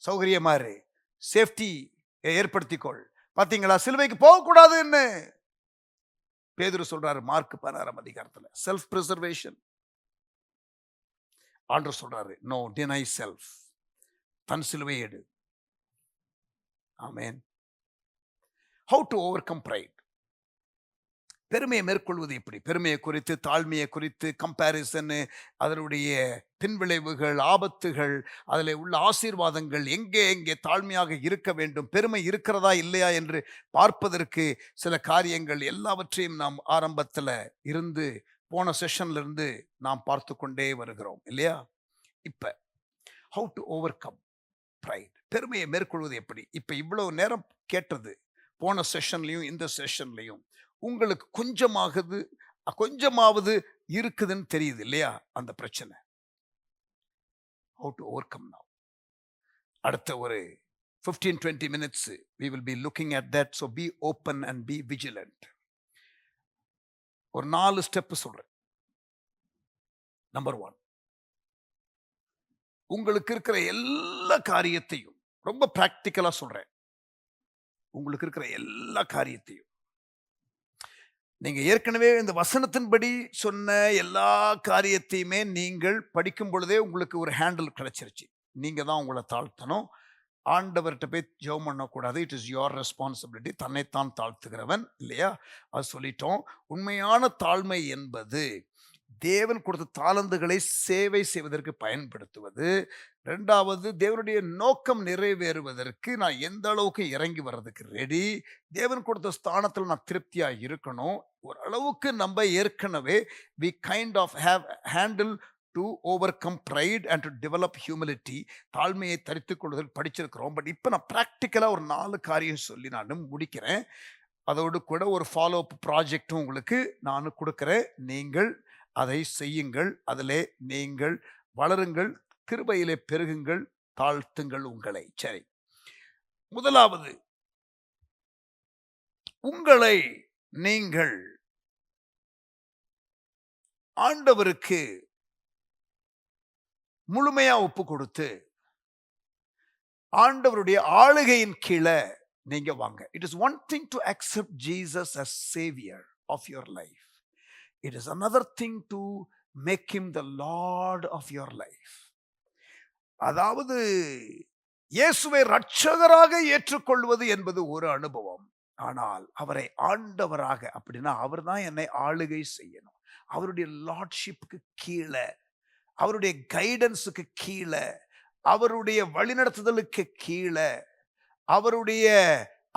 சௌகரியமாறு, சேஃப்டி ஏற்படுத்திக்கொள். பாத்தீங்களா, சிலுவைக்கு போகக்கூடாதுன்னு பேதுரு சொல்றாரு மார்க் 16ஆம் அதிகாரத்துல. Self preservation. ஆண்டவர் சொல்றாரு, நோ, டினை செல்ஃப், தன் சிலுவை எடு. ஆமென். How to overcome pride. பெருமையை மேற்கொள்வது எப்படி? பெருமையை குறித்து, தாழ்மையை குறித்து கம்பேரிசன், அதனுடைய பின்விளைவுகள், ஆபத்துகள், அதில் உள்ள ஆசீர்வாதங்கள், எங்கே எங்கே தாழ்மையாக இருக்க வேண்டும், பெருமை இருக்கிறதா இல்லையா என்று பார்ப்பதற்கு சில காரியங்கள் எல்லாவற்றையும் நாம் ஆரம்பத்தில் இருந்து போன செஷன்ல இருந்து நாம் பார்த்து கொண்டே வருகிறோம் இல்லையா? இப்ப how to overcome pride, பெருமையை மேற்கொள்வது எப்படி? இப்ப இவ்வளவு நேரம் கேட்டது போன செஷன்லையும் இந்த செஷன்லையும் உங்களுக்கு கொஞ்சமாவது இருக்குதுன்னு தெரியுது இல்லையா அந்த பிரச்சனை? How to overcome now. அடுத்த ஒரு 15-20 minutes we will be looking at that, so be open and be vigilant. ஒரு 4 ஸ்டெப் சொல்றேன். நம்பர் 1, உங்களுக்கு இருக்கிற எல்லா காரியத்தையும், ரொம்ப பிராக்டிக்கலா சொல்றேன், உங்களுக்கு இருக்கிற எல்லா காரியத்தையும் நீங்க ஏற்கனவே இந்த வசனத்தின்படி சொன்ன எல்லா காரியத்தையுமே நீங்கள் படிக்கும் பொழுதே உங்களுக்கு ஒரு ஹேண்டில் கிடைச்சிருச்சு. நீங்க தான் உங்களை தாழ்த்தணும். ஆண்டவர்கிட்ட போய் ஜெபம் பண்ணக்கூடாது. It is your responsibility. தன்னைத்தான் தாழ்த்துகிறவன் இல்லையா? அது சொல்லிட்டோம். உண்மையான தாழ்மை என்பது தேவன் கொடுத்த தாளந்துகளை சேவை செய்வதற்கு பயன்படுத்துவது, 2வது தேவனுடைய நோக்கம் நிறைவேறுவதற்கு நான் எந்த அளவுக்கு இறங்கி வர்றதுக்கு ரெடி, தேவன் கொடுத்த ஸ்தானத்துல நான் திருப்தியா இருக்கணும். ஓரளவுக்கு நம்ம ஏற்கனவே we kind of have handle to overcome pride and to develop humility, தாழ்மையை தரித்துக் கொள்வதற்கு படிச்சிருக்கிறோம். பட் இப்ப நான் பிராக்டிக்கலா ஒரு 4 காரியம் சொல்லி நான் முடிக்கிறேன். அதோடு கூட ஒரு ஃபாலோ அப் ப்ராஜெக்டும் உங்களுக்கு நான் கொடுக்கிறேன். நீங்கள் அதை செய்யுங்கள். அதிலே நீங்கள் வளருங்கள், கிருபையிலே பெருகுங்கள், தாழ்த்துங்கள் உங்களை. சரி, முதலாவது, உங்களை நீங்கள் ஆண்டவருக்கு முழுமையா ஒப்பு கொடுத்து ஆண்டவருடைய ஆளுகையின் கீழே நீங்க வாங்க. It is one thing to accept Jesus as savior of your life. It is another thing to make him the Lord of your life. அதாவது இயேசுவை இரட்சகராக ஏற்றுக்கொள்வது என்பது ஒரு அனுபவம். ஆனால் அவரை ஆண்டவராக, அப்படின்னா அவர் தான் என்னை ஆளுகை செய்யணும், அவருடைய லார்ட்ஷிப்புக்கு கீழே, அவருடைய கைடன்ஸுக்கு கீழே, அவருடைய வழிநடத்துதலுக்கு கீழே, அவருடைய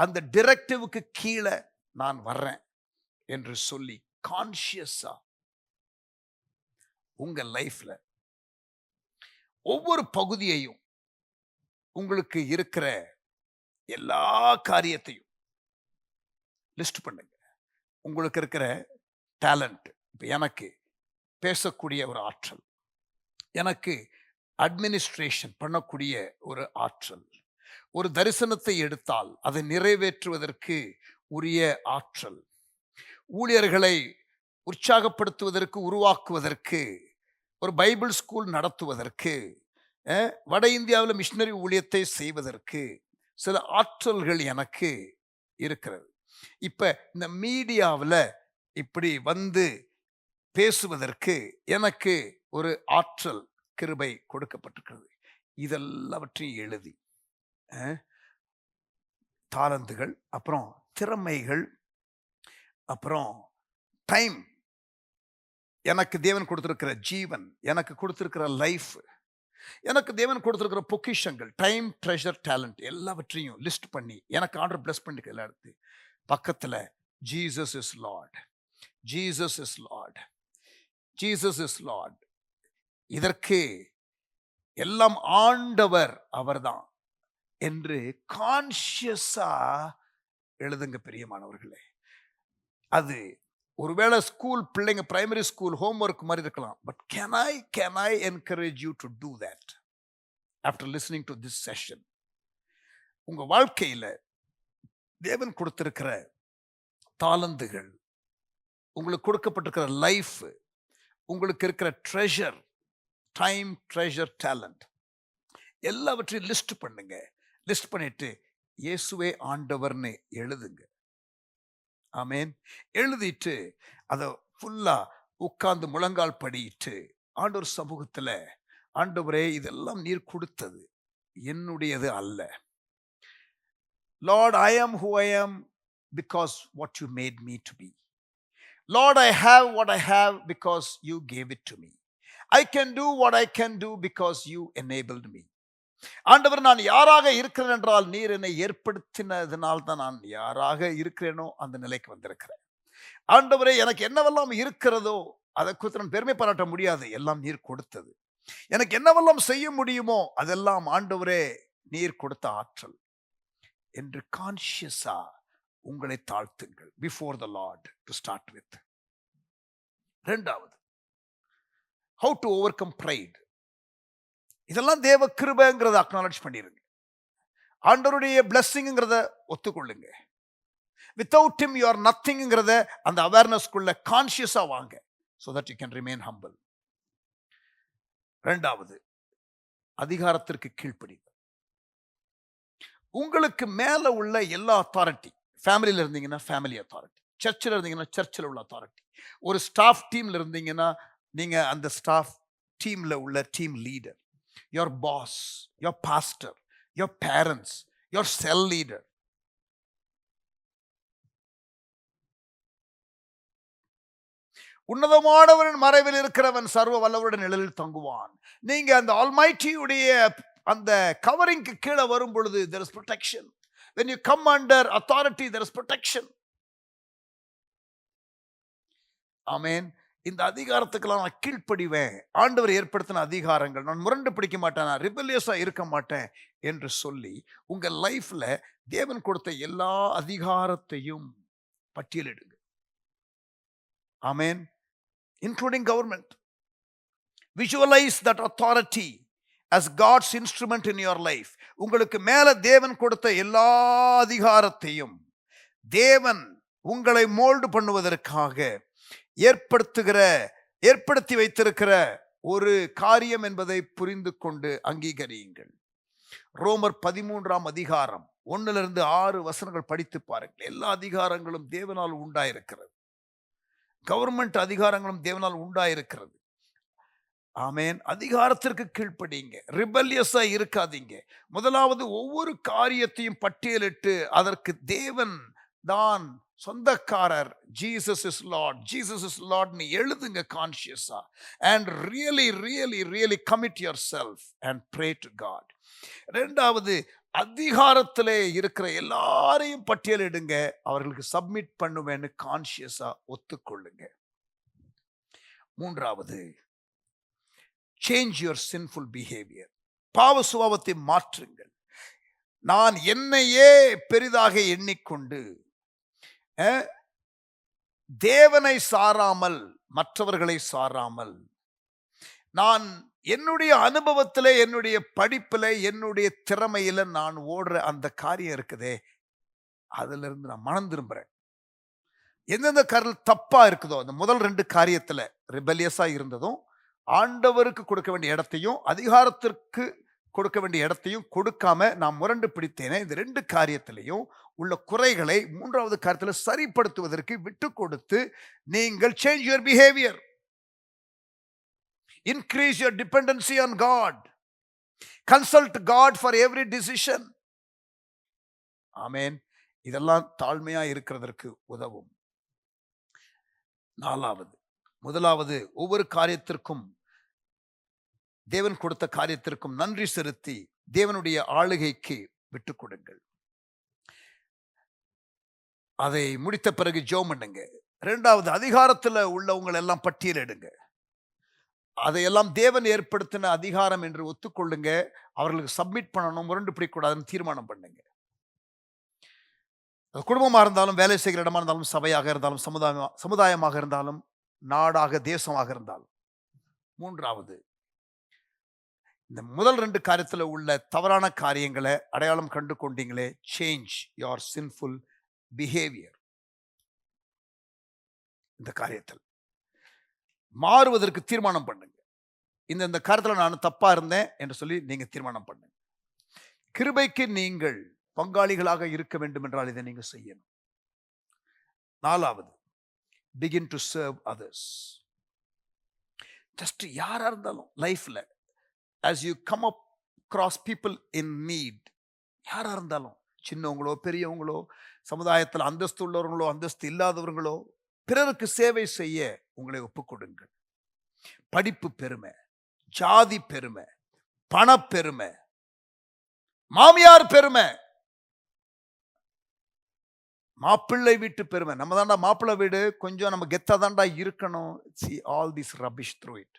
அந்த டிரெக்டிவுக்கு கீழே நான் வர்றேன் என்று சொல்லி கான்ஷியஸா உங்க லைஃப்ல ஒவ்வொரு பகுதியையும், உங்களுக்கு இருக்கிற எல்லா காரியத்தையும் லிஸ்ட் பண்ணுங்க. உங்களுக்கு இருக்கிற டேலண்ட், இப்ப எனக்கு பேசக்கூடிய ஒரு ஆற்றல், எனக்கு அட்மினிஸ்ட்ரேஷன் பண்ணக்கூடிய ஒரு ஆற்றல், ஒரு தரிசனத்தை எடுத்தால் அதை நிறைவேற்றுவதற்கு உரிய ஆற்றல், ஊழியர்களை உற்சாகப்படுத்துவதற்கு, உருவாக்குவதற்கு, ஒரு பைபிள் ஸ்கூல் நடத்துவதற்கு, வட இந்தியாவில் மிஷினரி ஊழியத்தை செய்வதற்கு சில ஆற்றல்கள் எனக்கு இருக்கிறது. இப்ப இந்த மீடியாவில் இப்படி வந்து பேசுவதற்கு எனக்கு ஒரு ஆற்றல், கிருபை கொடுக்கப்பட்டிருக்கிறது. இதெல்லாவற்றையும் எழுதி, தாளந்துகள், அப்புறம் திறமைகள், அப்புறம் டைம், எனக்கு தேவன் கொடுத்திருக்கிற ஜீவன், எனக்கு கொடுத்திருக்கிற லைஃப், எனக்கு தேவன் கொடுத்திருக்கிற பொக்கிஷங்கள், டைம், ட்ரெஷர், டேலண்ட், எல்லாவற்றையும் லிஸ்ட் பண்ணி எனக்கு ஆர்டர் பிளஸ் பண்ணிக்க. எல்லாம் எடுத்து பக்கத்துல Jesus is Lord, Jesus is Lord, Jesus is Lord, இதற்கு எல்லாம் ஆண்டவர் அவர்தான் என்று கான்ஷியஸா எழுதுங்க பிரியமானவர்களே. அது ஒருவேளை ஸ்கூல் பிள்ளைங்க பிரைமரி ஸ்கூல் ஹோம்ஒர்க் மாதிரி இருக்கலாம். But can I encourage you to do that after listening to this session. உங்க வாழ்க்கையில தேவன் கொடுத்திருக்கிற தாளந்துகள், உங்களுக்கு கொடுக்கப்பட்டிருக்கிற லைஃப், உங்களுக்கு இருக்கிற ட்ரெஷர், டைம், ட்ரெஷர், டேலண்ட், எல்லாவற்றையும் லிஸ்ட் பண்ணுங்க. லிஸ்ட் பண்ணிட்டு இயேசுவே ஆண்டவர்னு எழுதுங்க. ஆமேன். எழுதிட்டு அதை ஃபுல்லா உட்கார்ந்து முழங்கால் படியிட்டு ஆண்டவர் சமூகத்துல, ஆண்டவரே இதெல்லாம் நீர் கொடுத்தது, என்னுடையது அல்ல. Lord, I am who I am because what you made me to be. Lord, I have what I have because you gave it to me. I can do what I can do because you enabled me. ஆண்டவர், நான் யாராக இருக்கிறேன் என்றால் நீர் என்னை ஏற்படுத்தினதுனால் தான் நான் யாராக இருக்கிறேனோ அந்த நிலைக்கு வந்திருக்கிறேன். ஆண்டவரே, எனக்கு என்னவெல்லாம் இருக்கிறதோ அதை குறித்து நான் பெருமை பாராட்ட முடியாது, எல்லாம் நீர் கொடுத்தது. எனக்கு என்னவெல்லாம் செய்ய முடியுமோ அதெல்லாம் ஆண்டவரே நீர் கொடுத்த ஆற்றல் என்று கான்ஷியஸா உங்களை தாழ்த்துங்கள் before the Lord to start with. 2வது, how to overcome pride. இதெல்லாம் தேவ கிருபைங்கிறத அக்னாலஜ் பண்ணிருங்க. ஆண்டவருடைய பிளெஸிங்கிறத ஒத்துக்கொள்ளுங்க. வித்தவுட் ஹிம் யூ ஆர் நத்திங்கிறத அந்த அவேர்னஸ்க்குள்ள கான்ஷியஸா வாங்க, so that you can remain humble. 2வது, அதிகாரத்திற்கு கீழ்ப்படிங்க. உங்களுக்கு மேல உள்ள எல்லா அத்தாரிட்டி, ஃபேமிலியில் இருந்தீங்கன்னா ஃபேமிலி அத்தாரிட்டி, சர்ச்சில் இருந்தீங்கன்னா சர்ச்சில் உள்ள அத்தாரிட்டி, ஒரு ஸ்டாஃப் டீம்ல இருந்தீங்கன்னா நீங்க அந்த ஸ்டாஃப் டீம்ல உள்ள team leader, your boss, your pastor, your parents, your cell leader. உன்னதமானவரின் மறைவில் இருக்கிறவன் சர்வ வல்லவருடைய நிழலில் தங்குவான். நீங்க அந்த ஆல்மைட்டியுடைய அந்த கவரிங்க்கு கீழே வரும் பொழுது there is protection. When you come under authority there is protection. ஆமென். இந்த அதிகாரத்துக்கெல்லாம் நான் கீழ்ப்படிவேன். ஆண்டவர் ஏற்படுத்தின அதிகாரங்கள், நான் முரண்டு பிடிக்க மாட்டேன், நான் ரிபெல்லியஸா இருக்க மாட்டேன் என்று சொல்லி உங்க லைஃப்ல தேவன் கொடுத்த எல்லா அதிகாரத்தையும் பட்டியலிடுங்க. ஆமென். Including government. Visualize that authority as God's instrument in your life. உங்களுக்கு மேல தேவன் கொடுத்த எல்லா அதிகாரத்தையும் தேவன் உங்களை மோல்டு பண்ணுவதற்காக ஏற்படுத்தி வைத்திருக்கிற ஒரு காரியம் என்பதை புரிந்து கொண்டு அங்கீகரியுங்கள். ரோமர் 13ஆம் அதிகாரம் 1-6 வசனங்கள் படித்து பாருங்கள். எல்லா அதிகாரங்களும் தேவனால் உண்டாயிருக்கிறது. கவர்மெண்ட் அதிகாரங்களும் தேவனால் உண்டாயிருக்கிறது. ஆமென். அதிகாரத்திற்கு கீழ்ப்படிங்க, ரிபெல்லியஸா இருக்காதீங்க. முதலாவது ஒவ்வொரு காரியத்தையும் பட்டியலிட்டு அதற்கு தேவன் தான் சொந்தக்காரர். Jesus is Lord, Jesus is Lord நீ எழுதுங்க கான்ஷியஸா. And really commit yourself and pray to God. ரெண்டாவது, அதிகாரத்திலே இருக்கிற எல்லாரையும் பட்டியலிடுங்க, அவர்களுக்கு சப்மிட் பண்ணுவேன்னு கான்ஷியஸா ஒத்துக்கொள்ளுங்க. மூன்றாவது, சேஞ்ச் யுவர் சின்ஃபுல் பிஹேவியர். பாவ சுபாவத்தை மாற்றுங்கள். நான் என்னையே பெரிதாக எண்ணிக்கொண்டு தேவனை சாராமல், மற்றவர்களை சாராமல், நான் என்னுடைய அனுபவத்தில், என்னுடைய படிப்பில், என்னுடைய திறமையில நான் ஓடுற அந்த காரியம் இருக்குதே, அதுல இருந்து நான் மனம் திரும்புறேன். எந்தெந்த காரியம் தப்பா இருக்குதோ, அந்த முதல் 2 காரியத்துல ரிபெல்லியஸா இருந்ததும், ஆண்டவருக்கு கொடுக்க வேண்டிய இடத்தையும் அதிகாரத்திற்கு கொடுக்க வேண்டிய இடத்தையும் கொடுக்காம நான் முரண்டு பிடித்தேனே, இந்த 2 காரியத்திலையும் உள்ள குறைகளை 3வது காரியத்தில் சரிப்படுத்துவதற்கு விட்டு கொடுத்து நீங்கள் change your behaviour. Increase your dependency on God. Consult God for every decision. ஆமென். இதெல்லாம் தாழ்மையா இருக்கிறதற்கு உதவும். 4வது, முதலாவது, ஒவ்வொரு காரியத்திற்கும், தேவன் கொடுத்த காரியத்திற்கும் நன்றி செலுத்தி தேவனுடைய ஆளுகைக்கு விட்டு கொடுங்கள். அதை முடித்த பிறகு ஜெபம் பண்ணுங்க. 2வது, அதிகாரத்தில் உள்ளவங்களை எல்லாம் பட்டியலிடுங்க. அதையெல்லாம் தேவன் ஏற்படுத்தின அதிகாரம் என்று ஒத்துக்கொள்ளுங்க. அவர்களுக்கு சப்மிட் பண்ணணும், முரண்டு பிடிக்கூடாதுன்னு தீர்மானம் பண்ணுங்க. குடும்பமாக இருந்தாலும், வேலை செய்கிற இடமா இருந்தாலும், சபையாக இருந்தாலும், சமுதாயமாக இருந்தாலும், நாடாக, தேசமாக இருந்தாலும். 3வது, இந்த முதல் 2 காரியத்தில் உள்ள தவறான காரியங்களை அடையாளம் கண்டு கொண்டீங்களே, சேஞ்ச் யுவர் சின்ஃபுல் பிஹேவியர். இந்த காரியத்தில் மாறுவதற்கு தீர்மானம் பண்ணுங்க. இந்த காரியத்தில் நான் தப்பா இருந்தேன் என்று சொல்லி நீங்க தீர்மானம் பண்ணுங்க. கிருபைக்கு நீங்கள் பங்காளிகளாக இருக்க வேண்டும் என்றால் இதை நீங்க செய்யணும். 4வது, begin to serve others. Just யாரா இருந்தாலும் லைஃப்ல as you come up across people in need, யாரா இருந்தாலும், சின்னவங்களோ பெரியவங்களோ, சமுதாயத்தில் அந்தஸ்து உள்ளவர்களோ அந்தஸ்து இல்லாதவர்களோ, பிறருக்கு சேவை செய்ய உங்களை ஒப்புக்கொடுங்கள். படிப்பு பெருமை, ஜாதி பெருமை, பணப்பெருமை, மாமியார் பெருமை, மாப்பிள்ளை வீட்டு பெருமை, நம்ம தாண்டா மாப்பிள்ளை வீடு, கொஞ்சம் நம்ம கெத்தா தாண்டா இருக்கணும். See all this rubbish through it.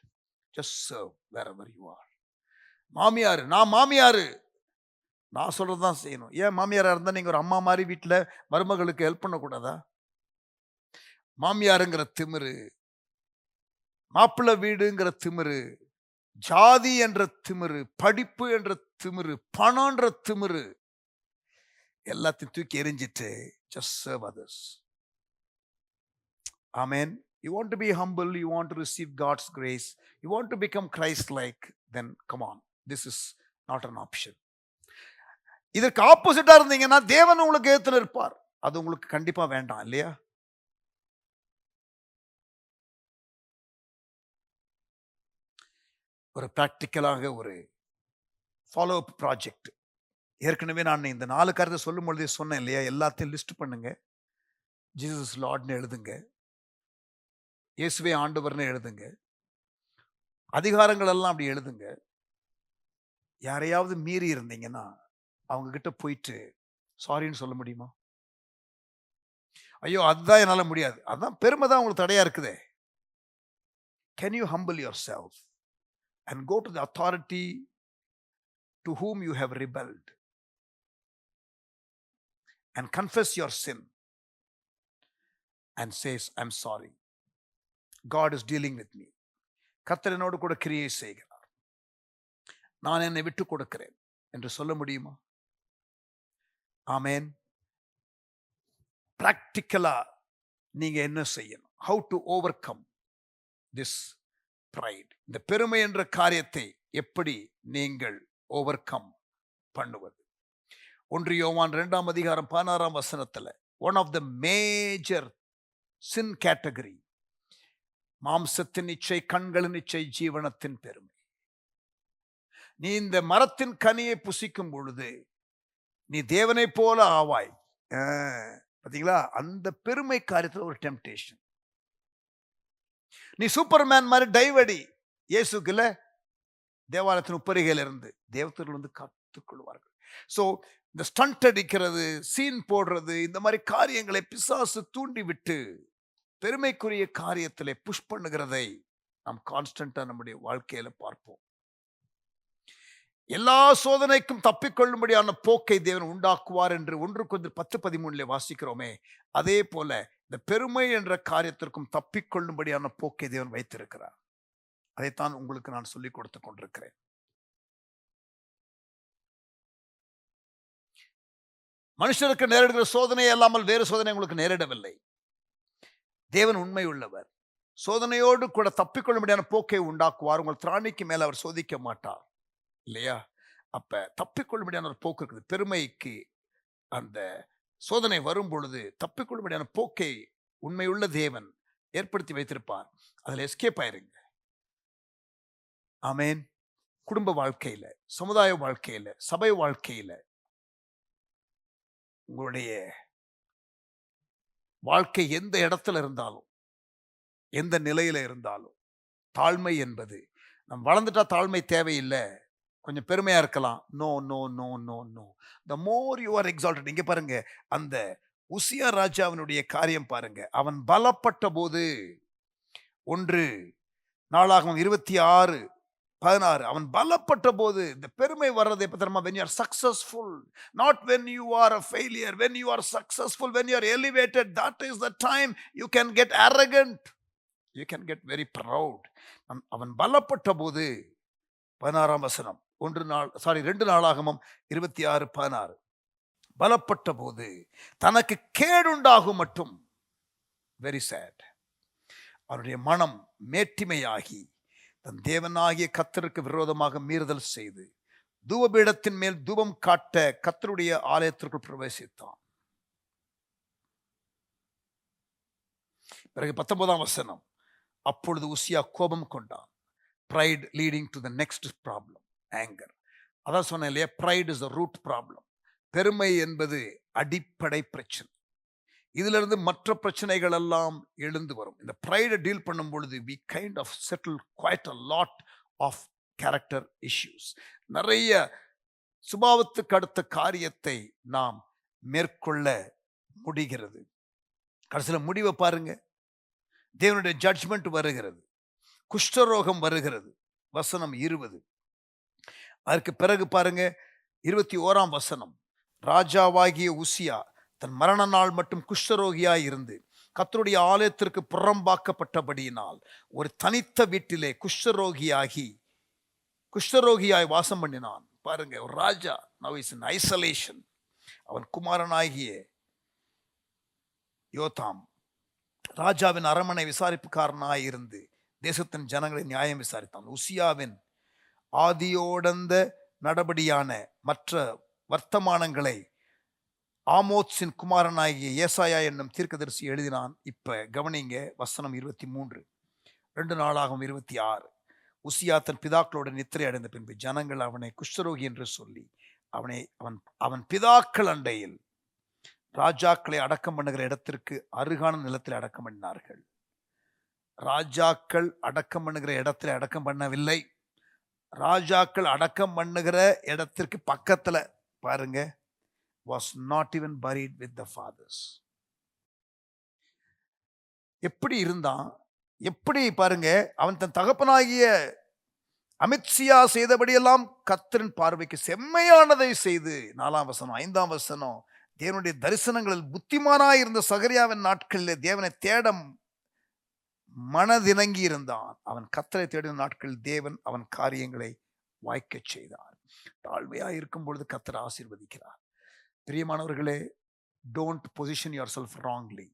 Just serve wherever you are. மாமியார், நான் மாமியாரு, நான் சொல்றதுதான் செய்யணும். ஏன் மாமியாரா இருந்தா நீங்க ஒரு அம்மா மாதிரி வீட்டுல மருமகளுக்கு ஹெல்ப் பண்ணக்கூடாதா? மாமியாருங்கிற திமிரு, மாப்பிள்ளை வீடுங்கிற திமிரு, ஜாதி என்ற திமிரு, படிப்பு என்ற திமிரு, பணம்ன்ற திமிரு எல்லாத்தையும் தூக்கி எரிஞ்சிட்டு just serve others. Amen. You want to be humble, you want to receive God's grace, you want to become Christ-like, then come on. This is not an option. இதற்கு ஆப்போசிட்டா இருந்தீங்கன்னா தேவன் உங்களுக்கு ஏத்துல இருப்பார். அது உங்களுக்கு கண்டிப்பா வேண்டாம் இல்லையா? ஒரு பிராக்டிக்கலாக ஒரு ஃபாலோ அப் ப்ராஜெக்ட். ஏற்கனவே நான் இந்த 4 காரியத்தை சொல்லும் பொழுதே சொன்னேன் இல்லையா? எல்லாத்தையும் லிஸ்ட் பண்ணுங்க, ஜீசஸ் லார்ட்னு எழுதுங்க. இயேசுவே ஆண்டவர்னு எழுதுங்க. அதிகாரங்கள் எல்லாம் அப்படி எழுதுங்க. யாரையாவது மீறி இருந்தீங்கன்னா அவங்க கிட்ட போயிட்டு சாரின்னு சொல்ல முடியுமா? ஐயோ அதுதான் என்னால முடியாது. அதான் பெருமை தான் உங்களுக்கு தடையா இருக்குதே. Can you humble yourself and go to the authority to whom you have rebelled and confess your sin and says, I'm sorry. God is dealing with me. கர்த்தர் என்னோடு கூட கிரியை செய்கிறார். நான் என்னை விட்டு கொடுக்கிறேன் என்று சொல்ல முடியுமா? ஆமென். பிராக்டிக்கலா நீங்க என்ன செய்யணும்? How to overcome this pride. இந்த பெருமை என்ற காரியத்தை எப்படி நீங்கள் ஓவர்கம் பண்ணுவது? 1 யோவான் 2ஆம் அதிகாரம் 16ஆம் வசனத்துல one of the major sin category, மாம்சத்தின் இச்சை, கண்களின் இச்சை, ஜீவனத்தின் பெருமை. நீ இந்த மரத்தின் கனியை புசிக்கும் பொழுது நீ தேவனை போல ஆவாய். பாத்தீங்களா? அந்த பெருமை காரியத்தில் ஒரு டெம்டேஷன். நீ சூப்பர்மேன் மாதிரி டைவடி. இயேசுக்கு இல்ல, தேவாலயத்தின் உப்பரிகையில இருந்து தேவதூதர்கள் வந்து காத்துக்கொள்வார்கள். சோ இந்த ஸ்டண்ட் அடிக்கிறது, சீன் போடுறது, இந்த மாதிரி காரியங்களை பிசாசு தூண்டி விட்டு பெருமைக்குரிய காரியத்திலே புஷ் பண்ணுகிறதை நாம் கான்ஸ்டன்டா நம்முடைய வாழ்க்கையில பார்ப்போம். எல்லா சோதனைக்கும் தப்பிக்கொள்ளும்படியான போக்கை தேவன் உண்டாக்குவார் என்று 1 கொரிந்தியர் 10:13 வாசிக்கிறோமே, அதே போல இந்த பெருமை என்ற காரியத்திற்கும் தப்பிக்கொள்ளும்படியான போக்கை தேவன் வைத்திருக்கிறார். அதைத்தான் உங்களுக்கு நான் சொல்லிக் கொடுத்து கொண்டிருக்கிறேன். மனுஷருக்கு நேரிடுகிற சோதனை அல்லாமல் வேறு சோதனை உங்களுக்கு நேரிடவில்லை. தேவன் உண்மை உள்ளவர். சோதனையோடு கூட தப்பிக்கொள்ளும்படியான போக்கை உண்டாக்குவார். உங்கள் திராணிக்கு மேல அவர் சோதிக்க மாட்டார் இல்லையா? அப்ப தப்பிக்கொள்ளும்படியான ஒரு போக்கு இருக்குது. பெருமைக்கு அந்த சோதனை வரும் பொழுது தப்பிக்கொள்ளும்படியான போக்கை உண்மையுள்ள தேவன் ஏற்படுத்தி வைத்திருப்பார். அதுல எஸ்கேப் ஆயிருங்க. ஆமேன். குடும்ப வாழ்க்கையில, சமுதாய வாழ்க்கையில, சபை வாழ்க்கையில, உங்களுடைய வாழ்க்கை எந்த இடத்துல இருந்தாலும், எந்த நிலையில இருந்தாலும், தாழ்மை என்பது, நம்ம வளர்ந்துட்டா தாழ்மை தேவையில்லை, கொஞ்சம் பெருமையா இருக்கலாம். No no no no no. The more you are exalted. இங்க பாருங்க, அந்த உசியா ராஜாவினுடைய காரியம் பாருங்க. அவன் பலப்பட்ட போது, 1 நாளாகமம் 26:16, அவன் பலப்பட்ட போது, இந்த பெருமை வர்றது எப்ப தெரியுமா? when you are successful, not when you are a failure. when you are successful, when you are elevated, that is the time you can get arrogant, you can get very proud. அவன் பலப்பட்ட போது, 16ஆம் வசனம், 2 நாளாகமம் 26:16, பலப்பட்ட போது தனக்கு கேடுண்டாகும் மட்டும், very sad, அவருடைய மனம் மேட்டிமையாகி தன் தேவனாகிய கர்த்தருக்கு விரோதமாக மீறுதல் செய்து தூபபீடத்தின் மேல் தூபம் காட்ட கர்த்தருடைய ஆலயத்திற்குள் பிரவேசித்தான். பிறகு 19ஆம் வசனம், அப்பொழுது உசியா கோபம் கொண்டான். pride leading to the next problem, anger. அதான் சொன்னேன் இல்லையா? pride is the root problem. பெருமை என்பது அடிப்படை பிரச்சனை. இதுல இருந்து மற்ற பிரச்சனைகள் எல்லாம் எழுந்து வரும். இந்த pride டீல் பண்ணும் பொழுது we kind of settle quite a lot of character issues. நிறைய சுபாவத்துக்கு அடுத்த காரியத்தை நாம் மேற்கொள்ள முடிகிறது. கடைசியில் முடிவை பாருங்க, தேவனுடைய ஜட்ஜ்மெண்ட் வருகிறது, குஷ்டரோகம் வருகிறது. வசனம் 20. அதற்கு பிறகு பாருங்க 21ஆம் வசனம், ராஜாவாகிய உசியா தன் மரண நாள் மட்டும் குஷ்டரோகியாய் இருந்து கர்த்தருடைய ஆலயத்திற்கு புறம்பாக்கப்பட்டபடியினால் ஒரு தனித்த வீட்டிலே குஷ்டரோகியாய் வாசம் பண்ணினான். பாருங்க, ஒரு ராஜா, now is in isolation. அவன் குமாரனாகிய யோதாம் ராஜாவின் அரண்மனை விசாரிப்புக்காரனாய் இருந்து தேசத்தின் ஜனங்களை நியாயம் விசாரித்தான். உசியாவின் ஆதியோடந்த நடபடியான மற்ற வர்த்தமானங்களை ஆமோத்ஸின் குமாரனாகிய ஏசாயா என்னும் தீர்க்கதரிசி எழுதினான். இப்ப கவனிங்க, வசனம் 23, 2 நாளாகமம் 26. உசியா தன் பிதாக்களோட நித்திரை அடைந்த பின்பு ஜனங்கள் அவனை குஷ்டரோகி என்று சொல்லி அவன் பிதாக்கள் அண்டையில் ராஜாக்களை அடக்கம் பண்ணுகிற இடத்திற்கு அருகான நிலத்தில் அடக்கம் பண்ணினார்கள். ராஜாக்கள் அடக்கம் பண்ணுகிற இடத்துல அடக்கம் பண்ணவில்லை. ராஜாக்கள் அடக்கம் பண்ணுகிற இடத்திற்கு பக்கத்துல பாருங்க, was not even buried with the fathers. எப்படி இருந்தான், எப்படி பாருங்க, அவன் தன் தகப்பனாகிய அமித்சியா செய்தபடியெல்லாம் கர்த்தரின் பார்வைக்கு செம்மையானதை செய்து, 4ஆம் வசனம் 5ஆம் வசனம், தேவனுடைய தரிசனங்களில் புத்திமானாய் இருந்த சகரியாவின் நாட்களில் தேவனை தேட மனதிணங்கி இருந்தான். அவன் கர்த்தரை தேடின நாட்களில் தேவன் அவன் காரியங்களை வாய்க்கச் செய்தார். தாழ்மையா இருக்கும் பொழுது கர்த்தர் ஆசீர்வதிக்கிறார். பிரியமானவர்களே, don't position yourself wrongly.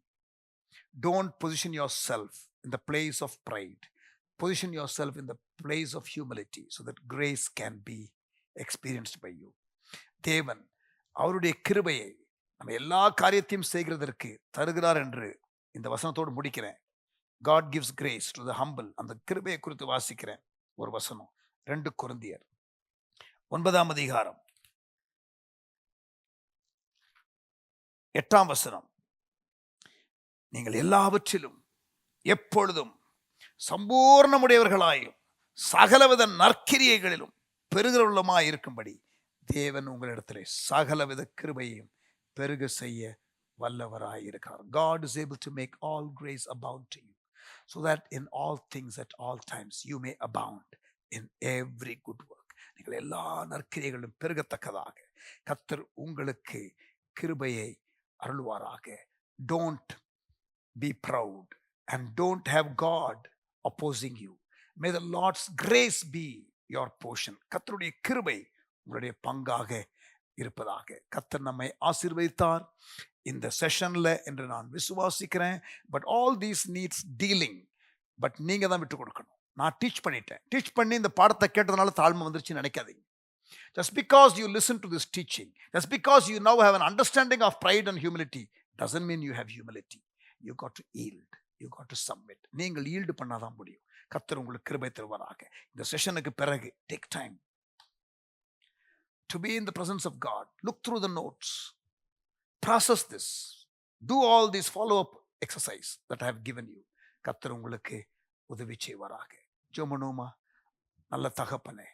Don't position yourself in the place of pride. Position yourself in the place of humility so that grace can be experienced by you. தேவன் அவருடைய கிருபையை நம்ம எல்லா காரியத்தையும் செய்கிறதற்கு தருகிறார் என்று இந்த வசனத்தோடு முடிக்கிறேன். God gives grace to the humble. அந்த கிருபையை குறித்து வாசிக்கிறேன். ஒரு வசனம் 2 கொரிந்தியர் 9ஆம் அதிகாரம் 8ஆம் வசனம். நீங்கள் எல்லாவற்றிலும் எப்பொழுதும் சம்பூர்ணமுடையவர்களாயும் சகலவித நற்கிரியைகளிலும் பெருகிறவர்களுமாய் இருக்கும்படி தேவன் உங்களிடத்திலே சகலவித கிருபையையும் பெருக செய்ய வல்லவராயிருக்கிறார். God is able to make all grace abound to you, so that in all things at all times you may abound in every good work. நீங்கள் எல்லா நற்கிரியைகளிலும் பெருகத்தக்கதாக கர்த்தர் உங்களுக்கு கிருபையை அருள்வாராக. Don't be proud and don't have God opposing you. May the Lord's grace be your portion. கர்த்தருடைய கிருபை உங்களுடைய பங்காக இருப்பதாக. கர்த்தர் நம்மை ஆசீர்வதித்தார் இந்த செஷன்ல என்று நான் விசுவாசிக்கிறேன். But all these needs dealing. But நீங்க தான் விட்டு கொடுக்கணும். நான் டீச் பண்ணிட்டேன். டீச் பண்ணி இந்த பாடத்தை கேட்டதுனால தாழ்மை வந்துருச்சுன்னு நினைக்காதீங்க. Just because you listen to this teaching, just because you now have an understanding of pride and humility, doesn't mean you have humility. You got to yield. You got to submit. நீங்கள் yield பண்ணாதான் முடியும். கர்த்தர் உங்களுக்கு கிருபை தருவாராக. இந்த செஷனுக்கு பிறகு take time to be in the presence of God. Look through the notes. Process this. Do all these follow-up exercise that I have given you. கர்த்தர் உங்களுக்கு உதவி செய்வாராக. ஜெபமனுமா. நல்ல தகப்பனே,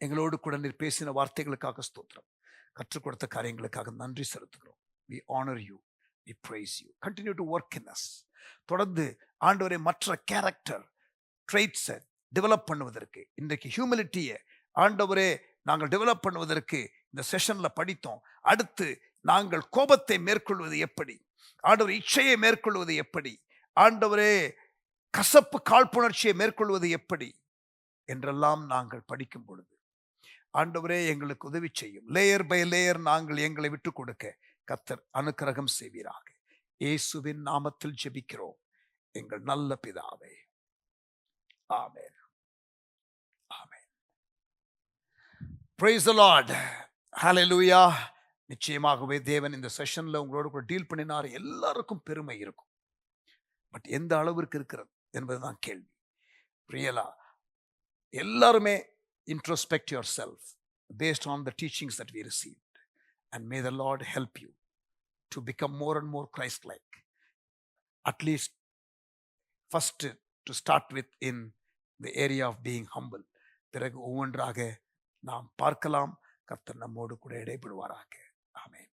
எங்களோடு கூட நீர் பேசின வார்த்தைகளுக்காக ஸ்தோத்திரம். கற்றுக் கொடுத்த காரியங்களுக்காக நன்றி செலுத்துகிறோம். We honor you. We praise you. Continue to work in us. தொடர்ந்து ஆண்டவரே மற்ற கேரக்டர் ட்ரெய்ட்ஸை டெவலப் பண்ணுவதற்கு, இன்றைக்கு ஹியூமிலிட்டியை ஆண்டவரே நாங்கள் டெவலப் பண்ணுவதற்கு இந்த செஷன்ல படித்தோம். அடுத்து நாங்கள் கோபத்தை மேற்கொள்வது எப்படி, ஆண்டவர் இச்சையை மேற்கொள்வது எப்படி, ஆண்டவரே கசப்பு காழ்ப்புணர்ச்சியை மேற்கொள்வது எப்படி என்றெல்லாம் நாங்கள் படிக்கும் பொழுது ஆண்டவரே எங்களுக்கு உதவி செய்யும். லேயர் பை லேயர் நாங்கள் எங்களை விட்டு கொடுக்க கர்த்தர் அனுக்கிரகம் செய்வீராக. இயேசுவின் நாமத்தில் ஜெபிக்கிறோம் எங்கள் நல்ல பிதாவே. ஆமென். ஆமென். Praise the Lord. Hallelujah. நிச்சயமாகவே தேவன் இந்த செஷன்ல உங்களோட கூட டீல் பண்ணினார். எல்லாருக்கும் பெருமை இருக்கும். பட் எந்த அளவிற்கு இருக்கிறது என்பதுதான் கேள்வி. ரியலா எல்லாருமே introspect yourself based on the teachings that we received, and may the Lord help you to become more and more Christ-like. At least first to start with in the area of being humble. பிறகு ஒவ்வொன்றாக நாம் பார்க்கலாம். கர்த்தர் நம்மோடு கூட இடைப்படுவாராக. ஆமென்.